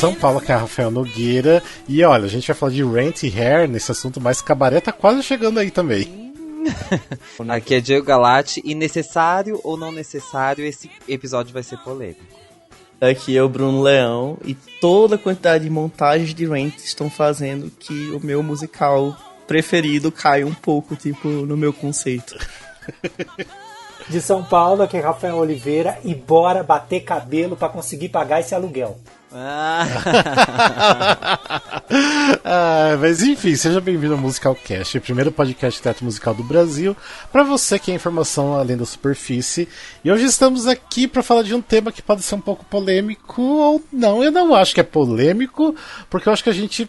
São Paulo, que é a Rafael Nogueira. E olha, a gente vai falar de Rent e Hair nesse assunto, mas Cabaré tá quase chegando aí também. Aqui é Diego Galati, e necessário ou não necessário, esse episódio vai ser polêmico. Aqui é o Bruno Leão, e toda a quantidade de montagens de Rent estão fazendo que o meu musical preferido caia um pouco, tipo, no meu conceito. De São Paulo, aqui é Rafael Oliveira, e bora bater cabelo pra conseguir pagar esse aluguel. Mas enfim, seja bem-vindo ao Musicalcast, o primeiro podcast de teatro musical do Brasil, para você que é informação além da superfície. E hoje estamos aqui para falar de um tema que pode ser um pouco polêmico ou não. Eu não acho que é polêmico, porque eu acho que a gente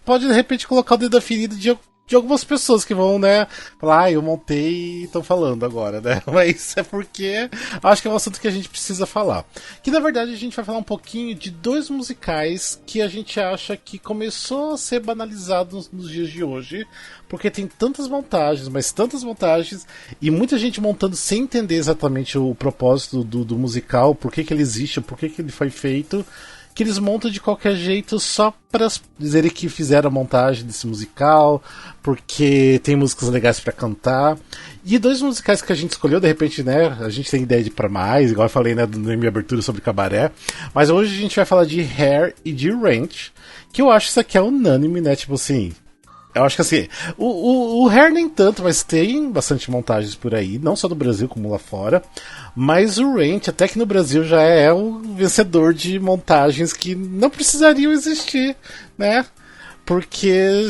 pode de repente colocar o dedo da ferida de algumas pessoas que vão, né, falar, eu montei e estão falando agora, né? Mas é porque acho que é um assunto que a gente precisa falar. Que na verdade a gente vai falar um pouquinho de dois musicais que a gente acha que começou a ser banalizado nos dias de hoje, porque tem tantas montagens, mas tantas montagens, e muita gente montando sem entender exatamente o propósito do musical, por que ele existe, por que ele foi feito, que eles montam de qualquer jeito só para dizerem que fizeram a montagem desse musical, porque tem músicas legais para cantar. E dois musicais que a gente escolheu, de repente, né, a gente tem ideia de ir pra mais, igual eu falei, né, na minha abertura sobre Cabaré, mas hoje a gente vai falar de Hair e de Rent, que eu acho que isso aqui é unânime, né, tipo assim... Eu acho que assim, o Hair nem tanto, mas tem bastante montagens por aí, não só no Brasil como lá fora. Mas o Rent, até que no Brasil, já é um vencedor de montagens que não precisariam existir, né? Porque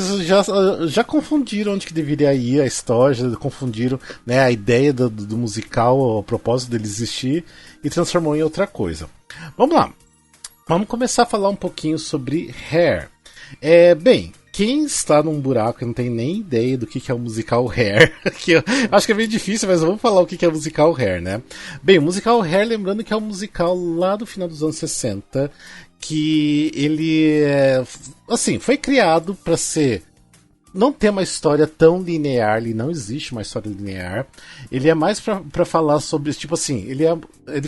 já confundiram onde que deveria ir a história, já confundiram, né, a ideia do musical, o propósito dele existir, e transformou em outra coisa. Vamos lá, vamos começar a falar um pouquinho sobre Hair. Bem... Quem está num buraco e não tem nem ideia do que é o musical Hair, que eu acho que é meio difícil, mas vamos falar o que é o musical Hair, né? Bem, o musical Hair, lembrando que é um musical lá do final dos anos 60, que ele, assim, foi criado para ser... Não ter uma história tão linear, ele não existe uma história linear. Ele é mais para falar sobre, tipo assim, ele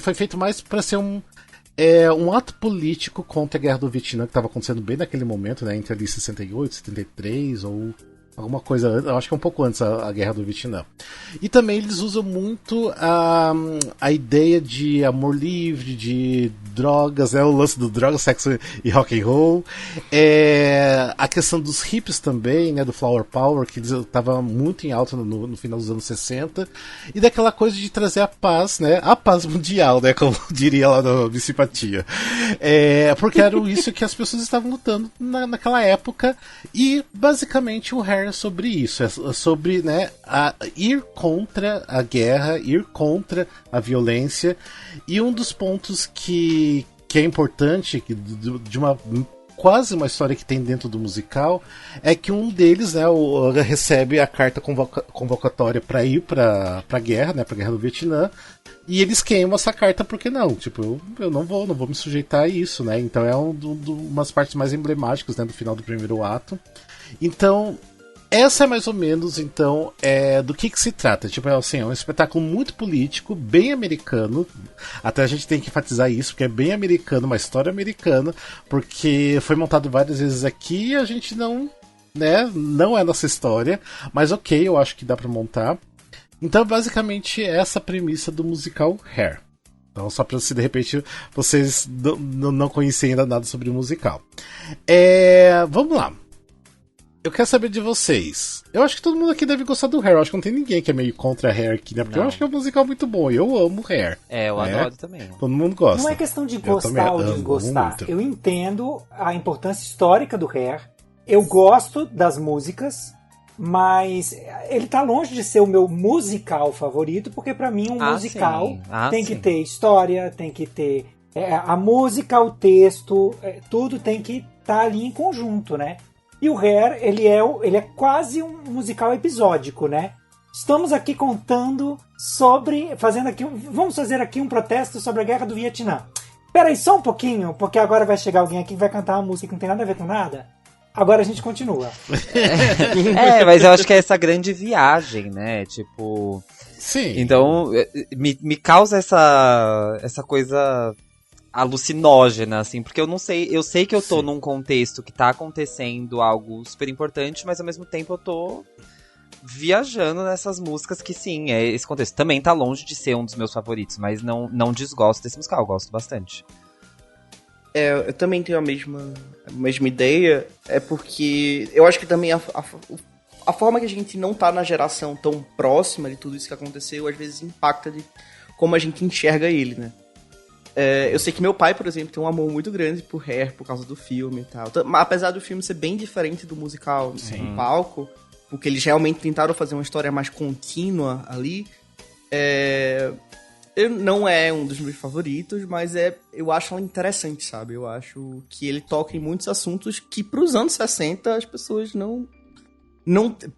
foi feito mais para ser um ato político contra a Guerra do Vietnã, que estava acontecendo bem naquele momento, né, entre ali 68, 73, ou alguma coisa, eu acho que é um pouco antes a Guerra do Vietnã. E também eles usam muito a ideia de amor livre, de drogas, né, o lance do drogas, sexo e rock and roll, a questão dos hippies também, né, do Flower Power, que estava muito em alta no final dos anos 60, e daquela coisa de trazer a paz, né, a paz mundial, né, como diria lá no Bissipatia. Porque era isso que as pessoas estavam lutando naquela época, e basicamente o Hair sobre isso, sobre, né, ir contra a guerra, ir contra a violência. E um dos pontos que é importante de quase uma história que tem dentro do musical é que um deles, né, recebe a carta convocatória para ir para a guerra, né, para a guerra do Vietnã, e eles queimam essa carta porque não, tipo, eu não vou me sujeitar a isso, né? Então é umas partes mais emblemáticas, né, do final do primeiro ato. Então essa é mais ou menos, então, do que se trata. Tipo, assim, é um espetáculo muito político, bem americano. Até a gente tem que enfatizar isso, porque é bem americano, uma história americana, porque foi montado várias vezes aqui e a gente não é nossa história, mas ok, eu acho que dá pra montar. Então, basicamente, essa é a premissa do musical Hair. Então, só pra se de repente vocês não conhecem ainda nada sobre o musical. Vamos lá. Eu quero saber de vocês. Eu acho que todo mundo aqui deve gostar do Hair. Eu acho que não tem ninguém que é meio contra Hair aqui, né? Porque não. Eu acho que é um musical muito bom. Eu amo Hair. Eu adoro também. Todo mundo gosta. Não é questão de gostar ou desgostar. Muito. Eu entendo a importância histórica do Hair. Eu gosto das músicas, mas ele tá longe de ser o meu musical favorito, porque pra mim um musical tem que ter história, tem que ter a música, o texto, tudo tem que estar ali em conjunto, né? E o Hair, ele é quase um musical episódico, né? Estamos aqui contando vamos fazer aqui um protesto sobre a Guerra do Vietnã. Peraí, só um pouquinho, porque agora vai chegar alguém aqui que vai cantar uma música que não tem nada a ver com nada. Agora a gente continua. Mas eu acho que é essa grande viagem, né? Tipo... Sim. Então, me causa essa coisa alucinógena, assim, porque eu sei que eu tô num contexto que tá acontecendo algo super importante, mas ao mesmo tempo eu tô viajando nessas músicas que sim, esse contexto também tá longe de ser um dos meus favoritos, mas não desgosto desse musical, eu gosto bastante. Eu também tenho a mesma ideia, é porque eu acho que também a forma que a gente não tá na geração tão próxima de tudo isso que aconteceu, às vezes impacta de como a gente enxerga ele, né? Eu sei que meu pai, por exemplo, tem um amor muito grande por Hair, por causa do filme e tal. Apesar do filme ser bem diferente do musical no palco, porque eles realmente tentaram fazer uma história mais contínua ali, não é um dos meus favoritos, mas eu acho ela interessante, sabe? Eu acho que ele toca em muitos assuntos que pros anos 60 as pessoas não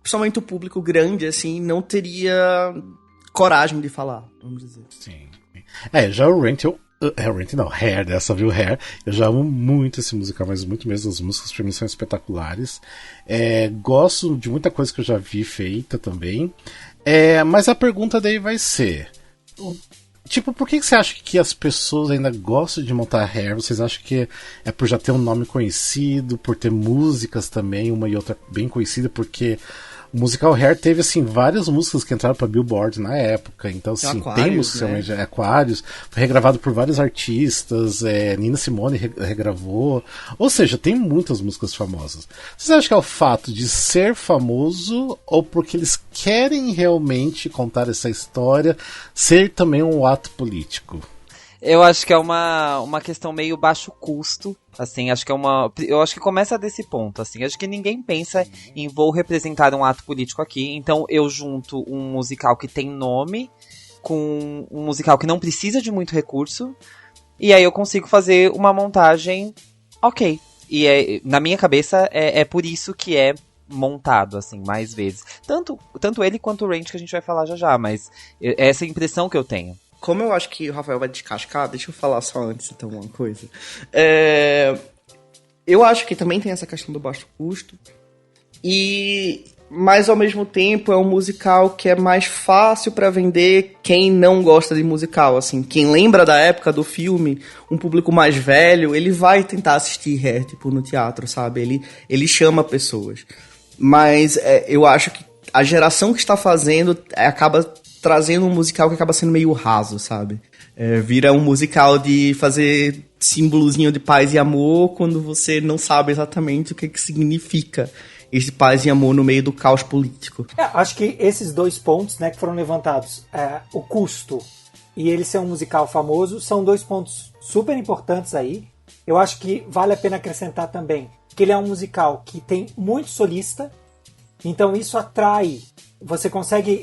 principalmente o público grande, assim, não teria coragem de falar, vamos dizer. Sim. Já o Rent, Hair, dessa viu Hair, eu já amo muito esse musical, mas muito mesmo, as músicas pra mim são espetaculares. Gosto de muita coisa que eu já vi feita também. Mas a pergunta daí vai ser... Tipo, por que você acha que as pessoas ainda gostam de montar Hair? Vocês acham que é por já ter um nome conhecido, por ter músicas também, uma e outra bem conhecida, porque o musical Hair teve, assim, várias músicas que entraram pra Billboard na época, então, assim, tem música, né? Aquários, foi regravado por vários artistas, Nina Simone regravou, ou seja, tem muitas músicas famosas. Vocês acham que é o fato de ser famoso, ou porque eles querem realmente contar essa história, ser também um ato político? Eu acho que é uma questão meio baixo custo, assim, eu acho que começa desse ponto, assim, acho que ninguém pensa em vou representar um ato político aqui, então eu junto um musical que tem nome com um musical que não precisa de muito recurso, e aí eu consigo fazer uma montagem ok, e na minha cabeça é por isso que é montado, assim, mais vezes, tanto ele quanto o Range que a gente vai falar já, mas é essa impressão que eu tenho. Como eu acho que o Rafael vai descascar, deixa eu falar só antes, então, uma coisa. Eu acho que também tem essa questão do baixo custo. Mas, ao mesmo tempo, é um musical que é mais fácil pra vender quem não gosta de musical. Assim, quem lembra da época do filme, um público mais velho, ele vai tentar assistir Hair, tipo, no teatro, sabe? Ele chama pessoas. Mas eu acho que a geração que está fazendo acaba trazendo um musical que acaba sendo meio raso, sabe? Vira um musical de fazer símbolozinho de paz e amor quando você não sabe exatamente o que significa esse paz e amor no meio do caos político. Acho que esses dois pontos, né, que foram levantados, o custo e ele ser um musical famoso, são dois pontos super importantes aí. Eu acho que vale a pena acrescentar também que ele é um musical que tem muito solista, então isso atrai. Você consegue,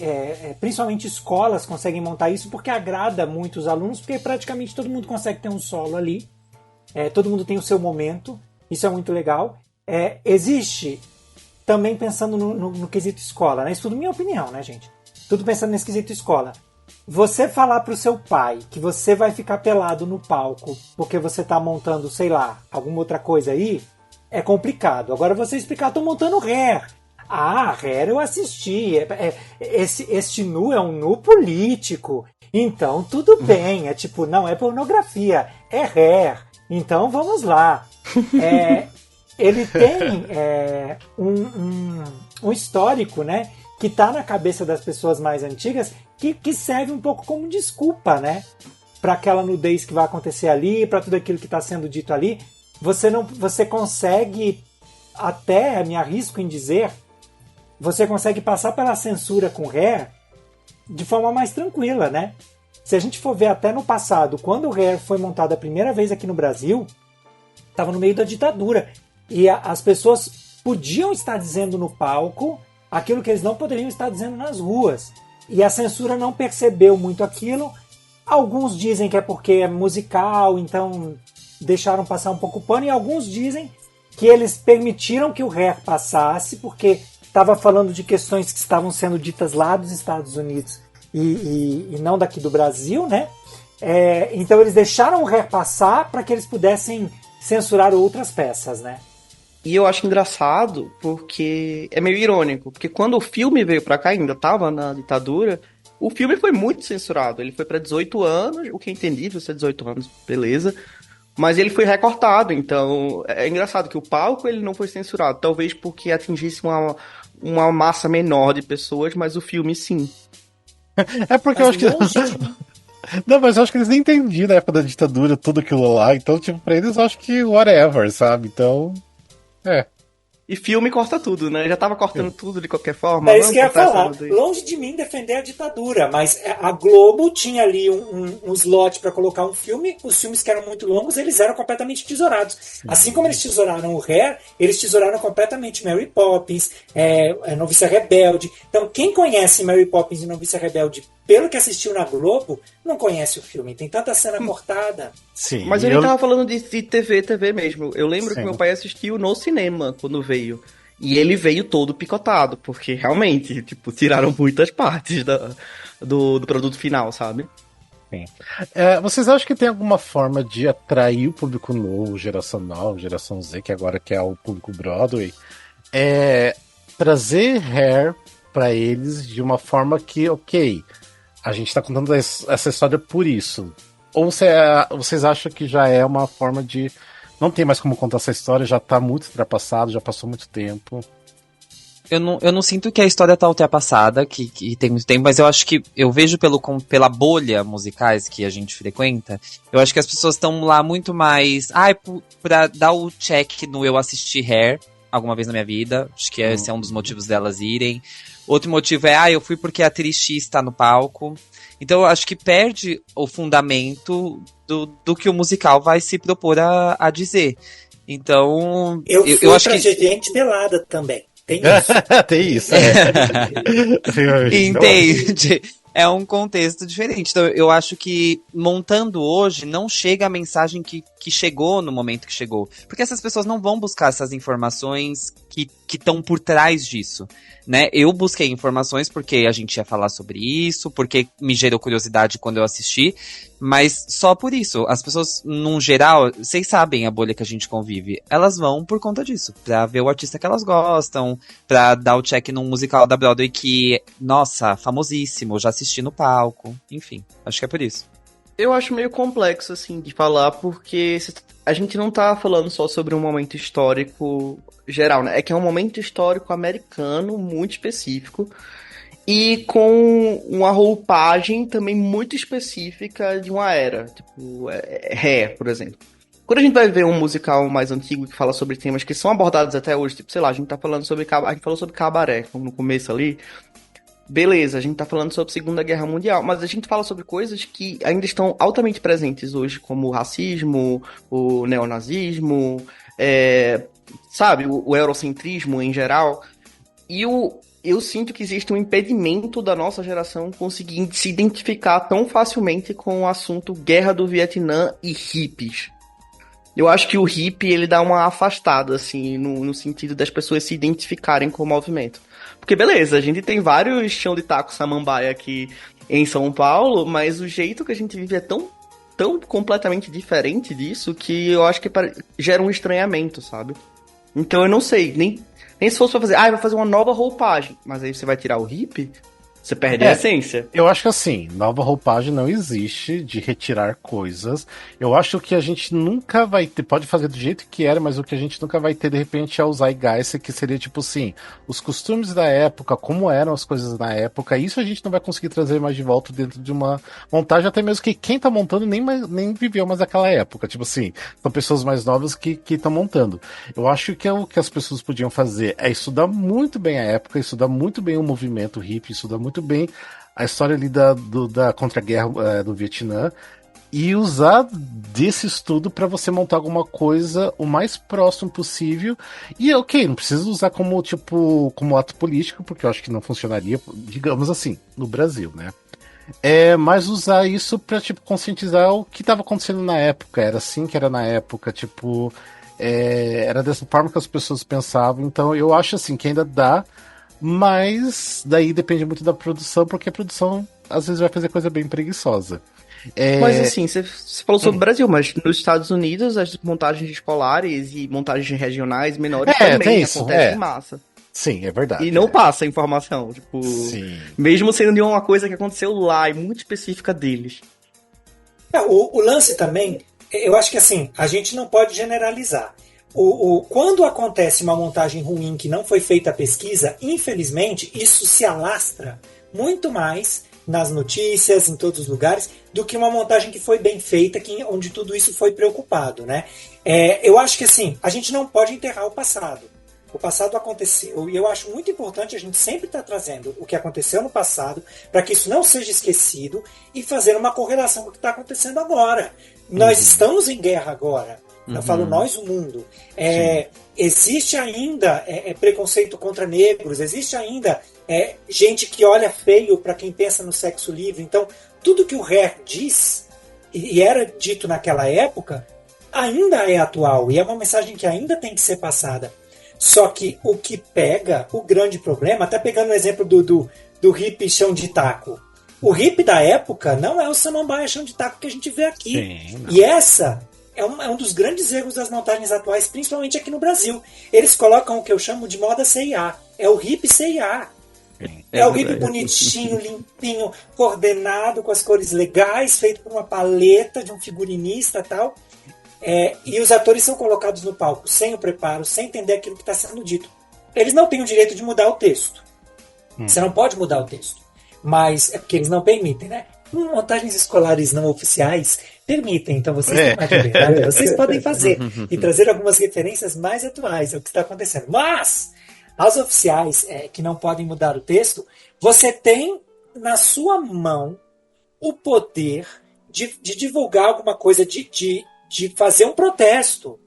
principalmente escolas conseguem montar isso porque agrada muito os alunos, porque praticamente todo mundo consegue ter um solo ali, todo mundo tem o seu momento, isso é muito legal. Existe, também pensando no quesito escola, né? Isso tudo minha opinião, né, gente? Tudo pensando nesse quesito escola. Você falar pro seu pai que você vai ficar pelado no palco porque você tá montando, sei lá, alguma outra coisa aí, é complicado. Agora você explicar, tô montando Hair. Hair eu assisti. Este nu é um nu político. Então tudo bem. Tipo, não é pornografia. É Hair. Então vamos lá. Ele tem um histórico, né? Que tá na cabeça das pessoas mais antigas que serve um pouco como desculpa, né? Para aquela nudez que vai acontecer ali, para tudo aquilo que está sendo dito ali. Você consegue, até me arrisco em dizer, você consegue passar pela censura com Hair de forma mais tranquila, né? Se a gente for ver até no passado, quando o Hair foi montado a primeira vez aqui no Brasil, estava no meio da ditadura. E as pessoas podiam estar dizendo no palco aquilo que eles não poderiam estar dizendo nas ruas. E a censura não percebeu muito aquilo. Alguns dizem que é porque é musical, então deixaram passar um pouco o pano. E alguns dizem que eles permitiram que o Hair passasse porque estava falando de questões que estavam sendo ditas lá dos Estados Unidos e não daqui do Brasil, né? Então eles deixaram o Hair passar para que eles pudessem censurar outras peças, né? E eu acho engraçado porque é meio irônico, porque quando o filme veio pra cá, ainda tava na ditadura, o filme foi muito censurado. Ele foi pra 18 anos, o que é entendível, se é 18 anos, beleza. Mas ele foi recortado, então é engraçado que o palco ele não foi censurado, talvez porque atingisse uma massa menor de pessoas, mas o filme sim. É porque eu acho que... Não, mas eu acho que eles nem entendiam na época da ditadura tudo aquilo lá, então, tipo, pra eles eu acho que whatever, sabe? Então, E filme corta tudo, né? Já tava cortando tudo de qualquer forma. É isso que eu ia falar. Longe de mim defender a ditadura, mas a Globo tinha ali um slot para colocar um filme. Os filmes que eram muito longos, eles eram completamente tesourados. Sim. Assim como eles tesouraram o Hair, eles tesouraram completamente Mary Poppins, Noviça Rebelde. Então, quem conhece Mary Poppins e Noviça Rebelde pelo que assistiu na Globo, não conhece o filme. Tem tanta cena cortada. Sim. Mas ele tava falando de TV mesmo. Eu lembro que meu pai assistiu no cinema quando veio. E ele veio todo picotado, porque realmente, tipo, tiraram muitas partes do produto final, sabe? Sim. Vocês acham que tem alguma forma de atrair o público novo, geração nova, geração Z, que agora que é o público Broadway, trazer Hair pra eles de uma forma que, ok, a gente tá contando essa história por isso? Ou vocês acham que já é uma forma de... Não tem mais como contar essa história, já tá muito ultrapassado, já passou muito tempo. Eu não sinto que a história tá ultrapassada, que tem muito tempo, mas eu acho que eu vejo pela bolha musicais que a gente frequenta, eu acho que as pessoas estão lá muito mais... pra dar o check no eu assisti Hair alguma vez na minha vida, acho que esse é um dos motivos delas irem. Outro motivo é, eu fui porque a atriz X tá no palco. Então eu acho que perde o fundamento do que o musical vai se propor a dizer. Então... Eu acho que gente pelada também. Tem isso. Tem isso. Entende? É um contexto diferente. Então eu acho que montando hoje não chega a mensagem que chegou no momento que chegou. Porque essas pessoas não vão buscar essas informações que estão por trás disso, né? Eu busquei informações porque a gente ia falar sobre isso, porque me gerou curiosidade quando eu assisti, mas só por isso. As pessoas, num geral, vocês sabem a bolha que a gente convive, elas vão por conta disso, pra ver o artista que elas gostam, pra dar o check num musical da Broadway que, nossa, famosíssimo, já assisti no palco, enfim, acho que é por isso. Eu acho meio complexo, assim, de falar, porque a gente não tá falando só sobre um momento histórico geral, né? É que é um momento histórico americano muito específico e com uma roupagem também muito específica de uma era, tipo, Hair, por exemplo. Quando a gente vai ver um musical mais antigo que fala sobre temas que são abordados até hoje, tipo, sei lá, a gente falou sobre cabaré, como no começo ali. Beleza, a gente tá falando sobre a Segunda Guerra Mundial, mas a gente fala sobre coisas que ainda estão altamente presentes hoje, como o racismo, o neonazismo, sabe, o eurocentrismo em geral. E eu sinto que existe um impedimento da nossa geração conseguir se identificar tão facilmente com o assunto Guerra do Vietnã e hippies. Eu acho que o hippie, ele dá uma afastada, assim, no sentido das pessoas se identificarem com o movimento. Porque beleza, a gente tem vários chão de taco samambaia aqui em São Paulo, mas o jeito que a gente vive é tão completamente diferente disso que eu acho que gera um estranhamento, sabe? Então eu não sei, nem se fosse pra fazer, vai fazer uma nova roupagem, mas aí você vai tirar o hippie? Você perde a essência. Eu acho que assim, nova roupagem não existe de retirar coisas. Eu acho que a gente nunca vai ter, pode fazer do jeito que era, mas o que a gente nunca vai ter de repente é o zeitgeist, que seria tipo assim, os costumes da época, como eram as coisas na época, isso a gente não vai conseguir trazer mais de volta dentro de uma montagem, até mesmo que quem tá montando nem viveu mais aquela época. Tipo assim, são pessoas mais novas que estão montando. Eu acho que o que as pessoas podiam fazer é estudar muito bem a época, estudar muito bem o movimento hippie, estudar muito bem a história ali da contra-guerra do Vietnã e usar desse estudo para você montar alguma coisa o mais próximo possível. E ok, não precisa usar como ato político, porque eu acho que não funcionaria, digamos assim, no Brasil, né? Mas usar isso para conscientizar o que estava acontecendo na época. Era assim que era na época, era dessa forma que as pessoas pensavam. Então eu acho assim que ainda dá. Mas daí depende muito da produção, porque a produção às vezes vai fazer coisa bem preguiçosa. Mas assim, você falou sobre o Brasil, mas nos Estados Unidos as montagens escolares e montagens regionais menores também acontecem em massa. Sim, é verdade. E não passa a informação, Sim. Mesmo sendo de uma coisa que aconteceu lá e muito específica deles. O lance também Eu acho que assim, a gente não pode generalizar. Quando acontece uma montagem ruim que não foi feita a pesquisa, infelizmente, isso se alastra muito mais nas notícias, em todos os lugares, do que uma montagem que foi bem feita, onde tudo isso foi preocupado, né? Eu acho que assim, a gente não pode enterrar o passado. O passado aconteceu, e eu acho muito importante a gente sempre estar trazendo o que aconteceu no passado, para que isso não seja esquecido, e fazer uma correlação com o que está acontecendo agora. Nós estamos em guerra agora. Eu falo nós, o mundo. Existe ainda preconceito contra negros, existe ainda gente que olha feio para quem pensa no sexo livre. Então, tudo que o Hare diz, e era dito naquela época, ainda é atual, e é uma mensagem que ainda tem que ser passada. Só que o que pega, o grande problema, até pegando o exemplo do hippie chão de taco. O hippie da época não é o samambaia chão de taco que a gente vê aqui. Sim, e essa é um dos grandes erros das montagens atuais, principalmente aqui no Brasil. Eles colocam o que eu chamo de moda CIA. É o hippie CIA. É o hippie bonitinho, limpinho, coordenado, com as cores legais, feito por uma paleta de um figurinista e tal. E os atores são colocados no palco sem o preparo, sem entender aquilo que está sendo dito. Eles não têm o direito de mudar o texto. Você não pode mudar o texto. Mas é porque eles não permitem, né? Montagens escolares não oficiais permitem, então vocês vocês podem fazer e trazer algumas referências mais atuais ao que está acontecendo. Mas as oficiais que não podem mudar o texto, você tem na sua mão o poder de divulgar alguma coisa, de fazer um protesto.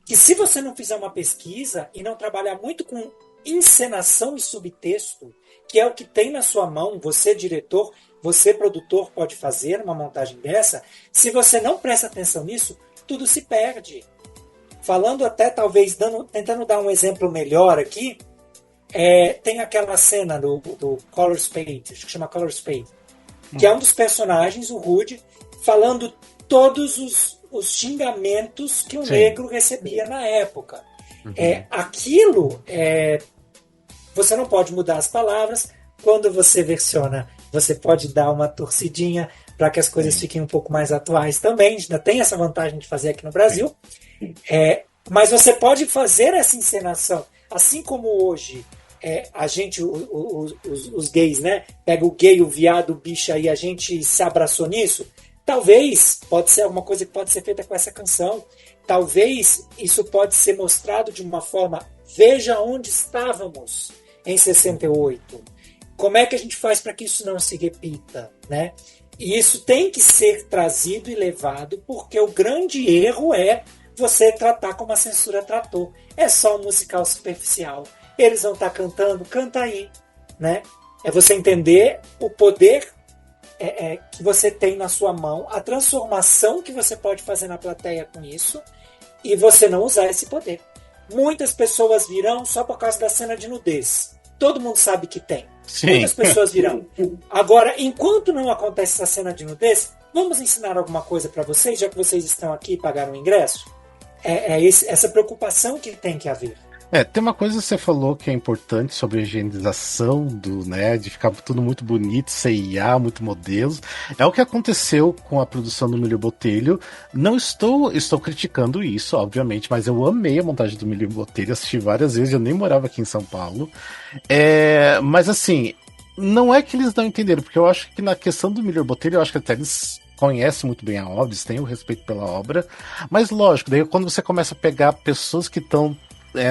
Que se você não fizer uma pesquisa e não trabalhar muito com encenação e subtexto, que é o que tem na sua mão, você diretor, você produtor pode fazer uma montagem dessa, se você não presta atenção nisso, tudo se perde. Falando até, talvez, tentando dar um exemplo melhor aqui, tem aquela cena do Color Spade, acho que chama Color Spade, que é um dos personagens, o Rude, falando todos os xingamentos que o negro recebia na época. Aquilo, você não pode mudar as palavras. Quando você versiona, você pode dar uma torcidinha para que as coisas fiquem um pouco mais atuais também. A gente ainda tem essa vantagem de fazer aqui no Brasil. Mas você pode fazer essa encenação. Assim como hoje, a gente, os gays, né? Pega o gay, o viado, o bicho aí, a gente se abraçou nisso. Talvez, pode ser alguma coisa que pode ser feita com essa canção. Talvez isso pode ser mostrado de uma forma, veja onde estávamos em 68. Como é que a gente faz para que isso não se repita, né? E isso tem que ser trazido e levado, porque o grande erro é você tratar como a censura tratou. É só um musical superficial. Eles vão estar cantando, canta aí, né? É você entender o poder que você tem na sua mão, a transformação que você pode fazer na plateia com isso, e você não usar esse poder. Muitas pessoas virão só por causa da cena de nudez. Todo mundo sabe que tem. Sim. Muitas pessoas virão. Agora, enquanto não acontece essa cena de nudez, vamos ensinar alguma coisa para vocês, já que vocês estão aqui e pagaram o ingresso? Essa preocupação que tem que haver. Tem uma coisa que você falou que é importante sobre a higienização de ficar tudo muito bonito, CIA, muito modelos. É o que aconteceu com a produção do Milho Botelho. Não estou criticando isso, obviamente, mas eu amei a montagem do Milho Botelho, assisti várias vezes, eu nem morava aqui em São Paulo. Mas assim, não é que eles não entenderam, porque eu acho que na questão do Milho Botelho, eu acho que até eles conhecem muito bem a obra, eles têm o respeito pela obra, mas lógico, daí quando você começa a pegar pessoas que estão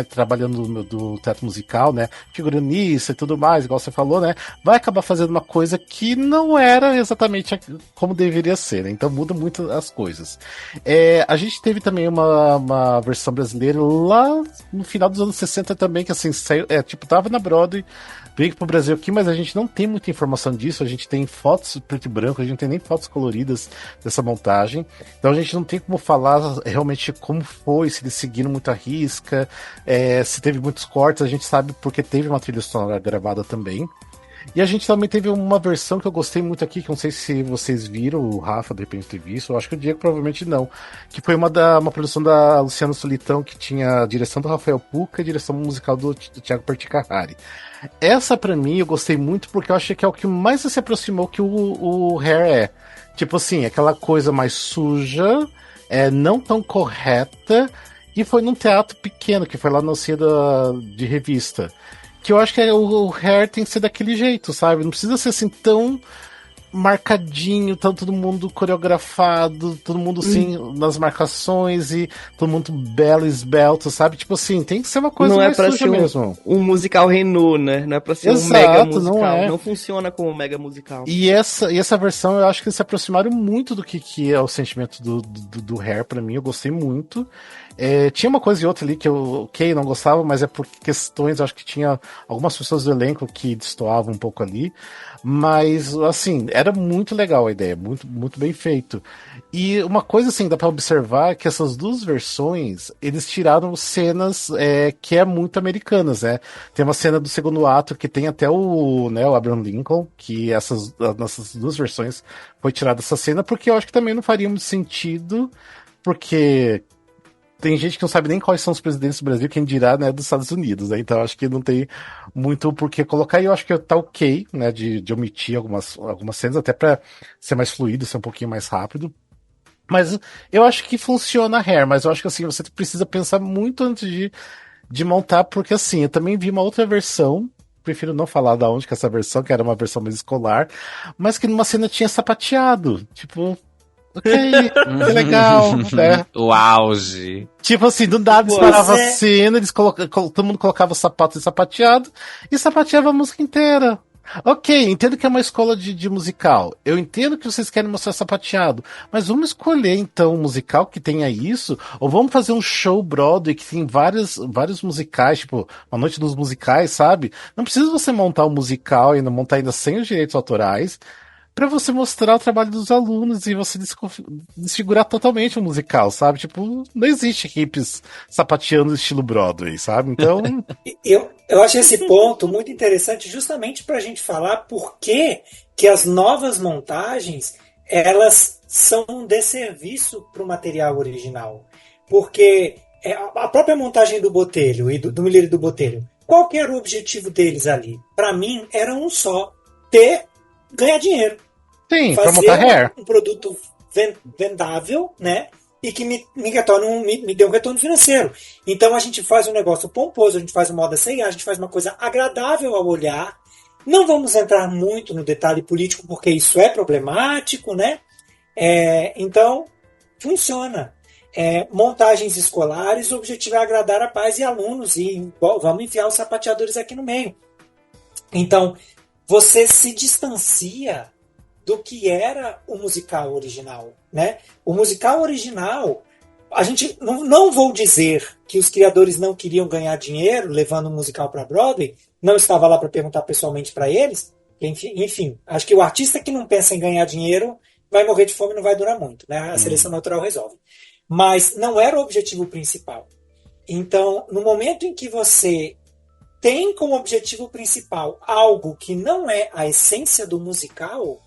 trabalhando do teatro musical, né, figurinista e tudo mais, igual você falou, né, vai acabar fazendo uma coisa que não era exatamente como deveria ser, né? Então muda muito as coisas. A gente teve também uma versão brasileira lá no final dos anos 60 também, que assim, saiu, tava na Broadway, veio pro Brasil aqui, mas a gente não tem muita informação disso, a gente tem fotos preto e branco, a gente não tem nem fotos coloridas dessa montagem, então a gente não tem como falar realmente como foi, se eles seguiram muita risca, se teve muitos cortes, a gente sabe porque teve uma trilha sonora gravada também. E a gente também teve uma versão que eu gostei muito aqui, que não sei se vocês viram, o Rafa de repente teve visto, eu acho que o Diego provavelmente não, que foi uma produção da Luciana Solitão, que tinha a direção do Rafael Puca e a direção musical do Thiago Perticahari. Essa pra mim eu gostei muito porque eu achei que é o que mais se aproximou que o Hare é. Tipo assim, aquela coisa mais suja, não tão correta, e foi num teatro pequeno, que foi lá no Cida de Revista. Que eu acho que o Hair tem que ser daquele jeito, sabe? Não precisa ser assim tão marcadinho, todo mundo coreografado, todo mundo assim nas marcações e todo mundo belo, esbelto, sabe? Tipo assim, tem que ser uma coisa mais suja mesmo. Um musical Renault, né? Não é pra ser um mega musical. Não funciona como um mega musical. E essa versão eu acho que eles se aproximaram muito do que é o sentimento do Hair pra mim, eu gostei muito. Tinha uma coisa e outra ali que eu não gostava, mas é por questões, eu acho que tinha algumas pessoas do elenco que destoavam um pouco ali, mas assim, era muito legal a ideia, muito, muito bem feito. E uma coisa assim, dá pra observar que essas duas versões, eles tiraram cenas que é muito americanas, né? Tem uma cena do segundo ato que tem até o Abraham Lincoln, que nessas duas versões foi tirada essa cena, porque eu acho que também não faria muito sentido, porque tem gente que não sabe nem quais são os presidentes do Brasil, quem dirá, né, dos Estados Unidos, né? Então acho que não tem muito por que colocar, e eu acho que tá ok, né, de omitir algumas cenas, até pra ser mais fluido, ser um pouquinho mais rápido. Mas eu acho que funciona Hair, mas eu acho que assim, você precisa pensar muito antes de montar, porque assim, eu também vi uma outra versão, prefiro não falar da onde que é essa versão, que era uma versão mais escolar, mas que numa cena tinha sapateado, tipo... Ok, que legal, né? O auge. Tipo assim, do nada disparava a cena, todo mundo colocava o sapato sapateado e sapateava a música inteira. Ok, entendo que é uma escola de musical. Eu entendo que vocês querem mostrar sapateado. Mas vamos escolher então um musical que tenha isso? Ou vamos fazer um show Broadway que tem vários musicais, tipo, uma noite dos musicais, sabe? Não precisa você montar um musical e montar ainda sem os direitos autorais, pra você mostrar o trabalho dos alunos e você desfigurar totalmente o musical, sabe? Tipo, não existe equipes sapateando estilo Broadway, sabe? Então... eu acho esse ponto muito interessante justamente pra gente falar por que as novas montagens, elas são um desserviço pro material original. Porque a própria montagem do Botelho e do Miller e do Botelho, qual que era o objetivo deles ali? Pra mim, era um só, ganhar dinheiro. Sim, pra montar Hair. Um produto vendável, né? E que me dê um retorno financeiro. Então a gente faz um negócio pomposo, a gente faz uma moda C&A, a gente faz uma coisa agradável ao olhar. Não vamos entrar muito no detalhe político, porque isso é problemático, né? Então, funciona. Montagens escolares, o objetivo é agradar a pais e alunos, e vamos enfiar os sapateadores aqui no meio. Então, você se distancia do que era o musical original, né? O musical original, a gente não vou dizer que os criadores não queriam ganhar dinheiro levando o musical para Broadway, não estava lá para perguntar pessoalmente para eles, enfim, acho que o artista que não pensa em ganhar dinheiro vai morrer de fome e não vai durar muito, né? A seleção natural resolve. Mas não era o objetivo principal. Então, no momento em que você tem como objetivo principal algo que não é a essência do musical,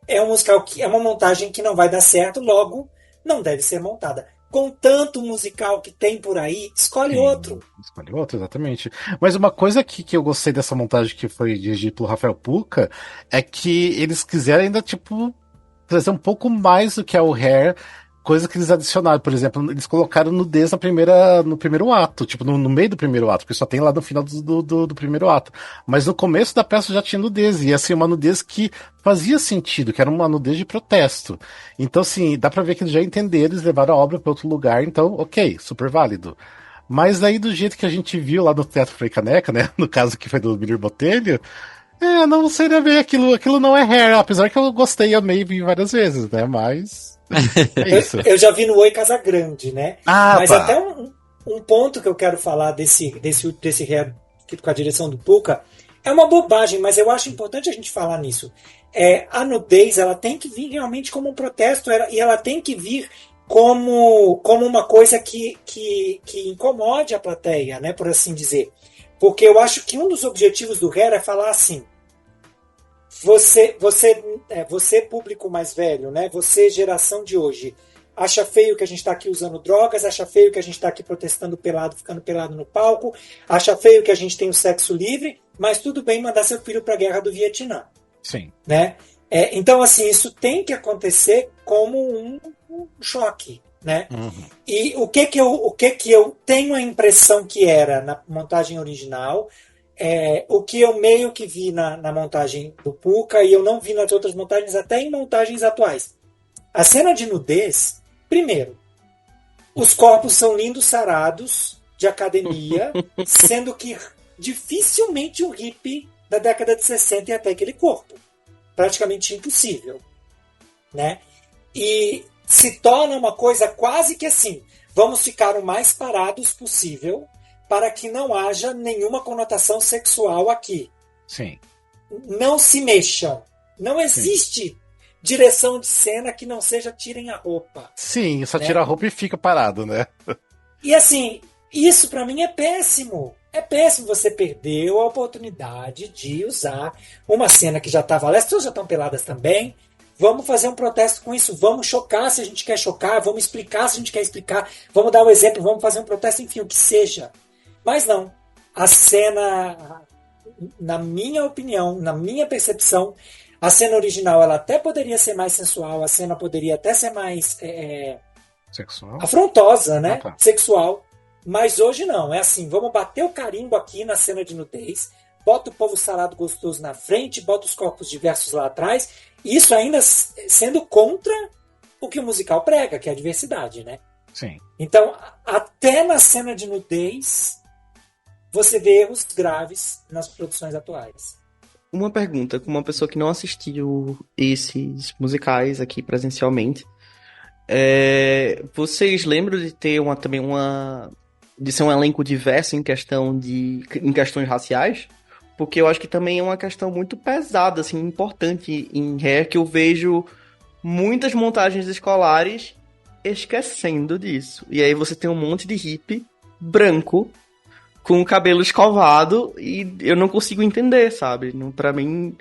é um musical que é uma montagem que não vai dar certo, logo não deve ser montada. Com tanto musical que tem por aí, escolhe outro. Escolhe outro, exatamente. Mas uma coisa que eu gostei dessa montagem que foi dirigida pelo Rafael Puca é que eles quiseram ainda, tipo, trazer um pouco mais do que é o Hair, coisa que eles adicionaram. Por exemplo, eles colocaram nudez no primeiro ato, tipo, no meio do primeiro ato, porque só tem lá no final do primeiro ato. Mas no começo da peça já tinha nudez, e assim, uma nudez que fazia sentido, que era uma nudez de protesto. Então, assim, dá pra ver que eles já entenderam, eles levaram a obra pra outro lugar, então, ok, super válido. Mas aí, do jeito que a gente viu lá no Teatro Frei Caneca, né, no caso que foi do Miller Botelho, não seria bem aquilo não é Hair, apesar que eu gostei e amei vi várias vezes, né, mas... É isso. Eu já vi no Oi Casagrande, né? Mas tá. até um ponto que eu quero falar desse Hair com a direção do Puca é uma bobagem, mas eu acho importante a gente falar nisso. A nudez, ela tem que vir realmente como um protesto, e ela tem que vir como uma coisa que incomode a plateia, né, por assim dizer. Porque eu acho que um dos objetivos do Hair é falar assim: você público mais velho, né? Você geração de hoje, acha feio que a gente está aqui usando drogas, acha feio que a gente está aqui protestando pelado, ficando pelado no palco, acha feio que a gente tem o sexo livre, mas tudo bem mandar seu filho para a guerra do Vietnã. Sim. Né? Então, assim, isso tem que acontecer como um choque, né? E o que que eu tenho a impressão que era na montagem original, o que eu meio que vi na montagem do Pucca e eu não vi nas outras montagens, até em montagens atuais. A cena de nudez, primeiro, os corpos são lindos, sarados, de academia, sendo que dificilmente um hippie da década de 60 ia ter aquele corpo. Praticamente impossível, né? E se torna uma coisa quase que assim, vamos ficar o mais parados possível para que não haja nenhuma conotação sexual aqui. Sim. Não se mexam. Não existe direção de cena que não seja tirem a roupa. Sim, só né? tira a roupa e fica parado, né? E assim, isso pra mim é péssimo. É péssimo, você perdeu a oportunidade de usar uma cena que já estava lá. As pessoas já estão peladas também. Vamos fazer um protesto com isso. Vamos chocar se a gente quer chocar. Vamos explicar se a gente quer explicar. Vamos dar o exemplo. Vamos fazer um protesto, enfim, o que seja. Mas não. A cena, na minha opinião, na minha percepção, a cena original ela até poderia ser mais sensual. A cena poderia até ser mais sexual? Afrontosa, né? Tá. Sexual. Mas hoje não, é assim, vamos bater o carimbo aqui na cena de nudez, bota o povo sarado gostoso na frente, bota os corpos diversos lá atrás, e isso ainda sendo contra o que o musical prega, que é a diversidade, né? Sim. Então, até na cena de nudez, você vê erros graves nas produções atuais. Uma pergunta, como uma pessoa que não assistiu esses musicais aqui presencialmente, vocês lembram de ter de ser um elenco diverso em questões raciais? Porque eu acho que também é uma questão muito pesada, assim, importante em Hair, que eu vejo muitas montagens escolares esquecendo disso. E aí você tem um monte de hippie branco com o cabelo escovado e eu não consigo entender, sabe? Pra mim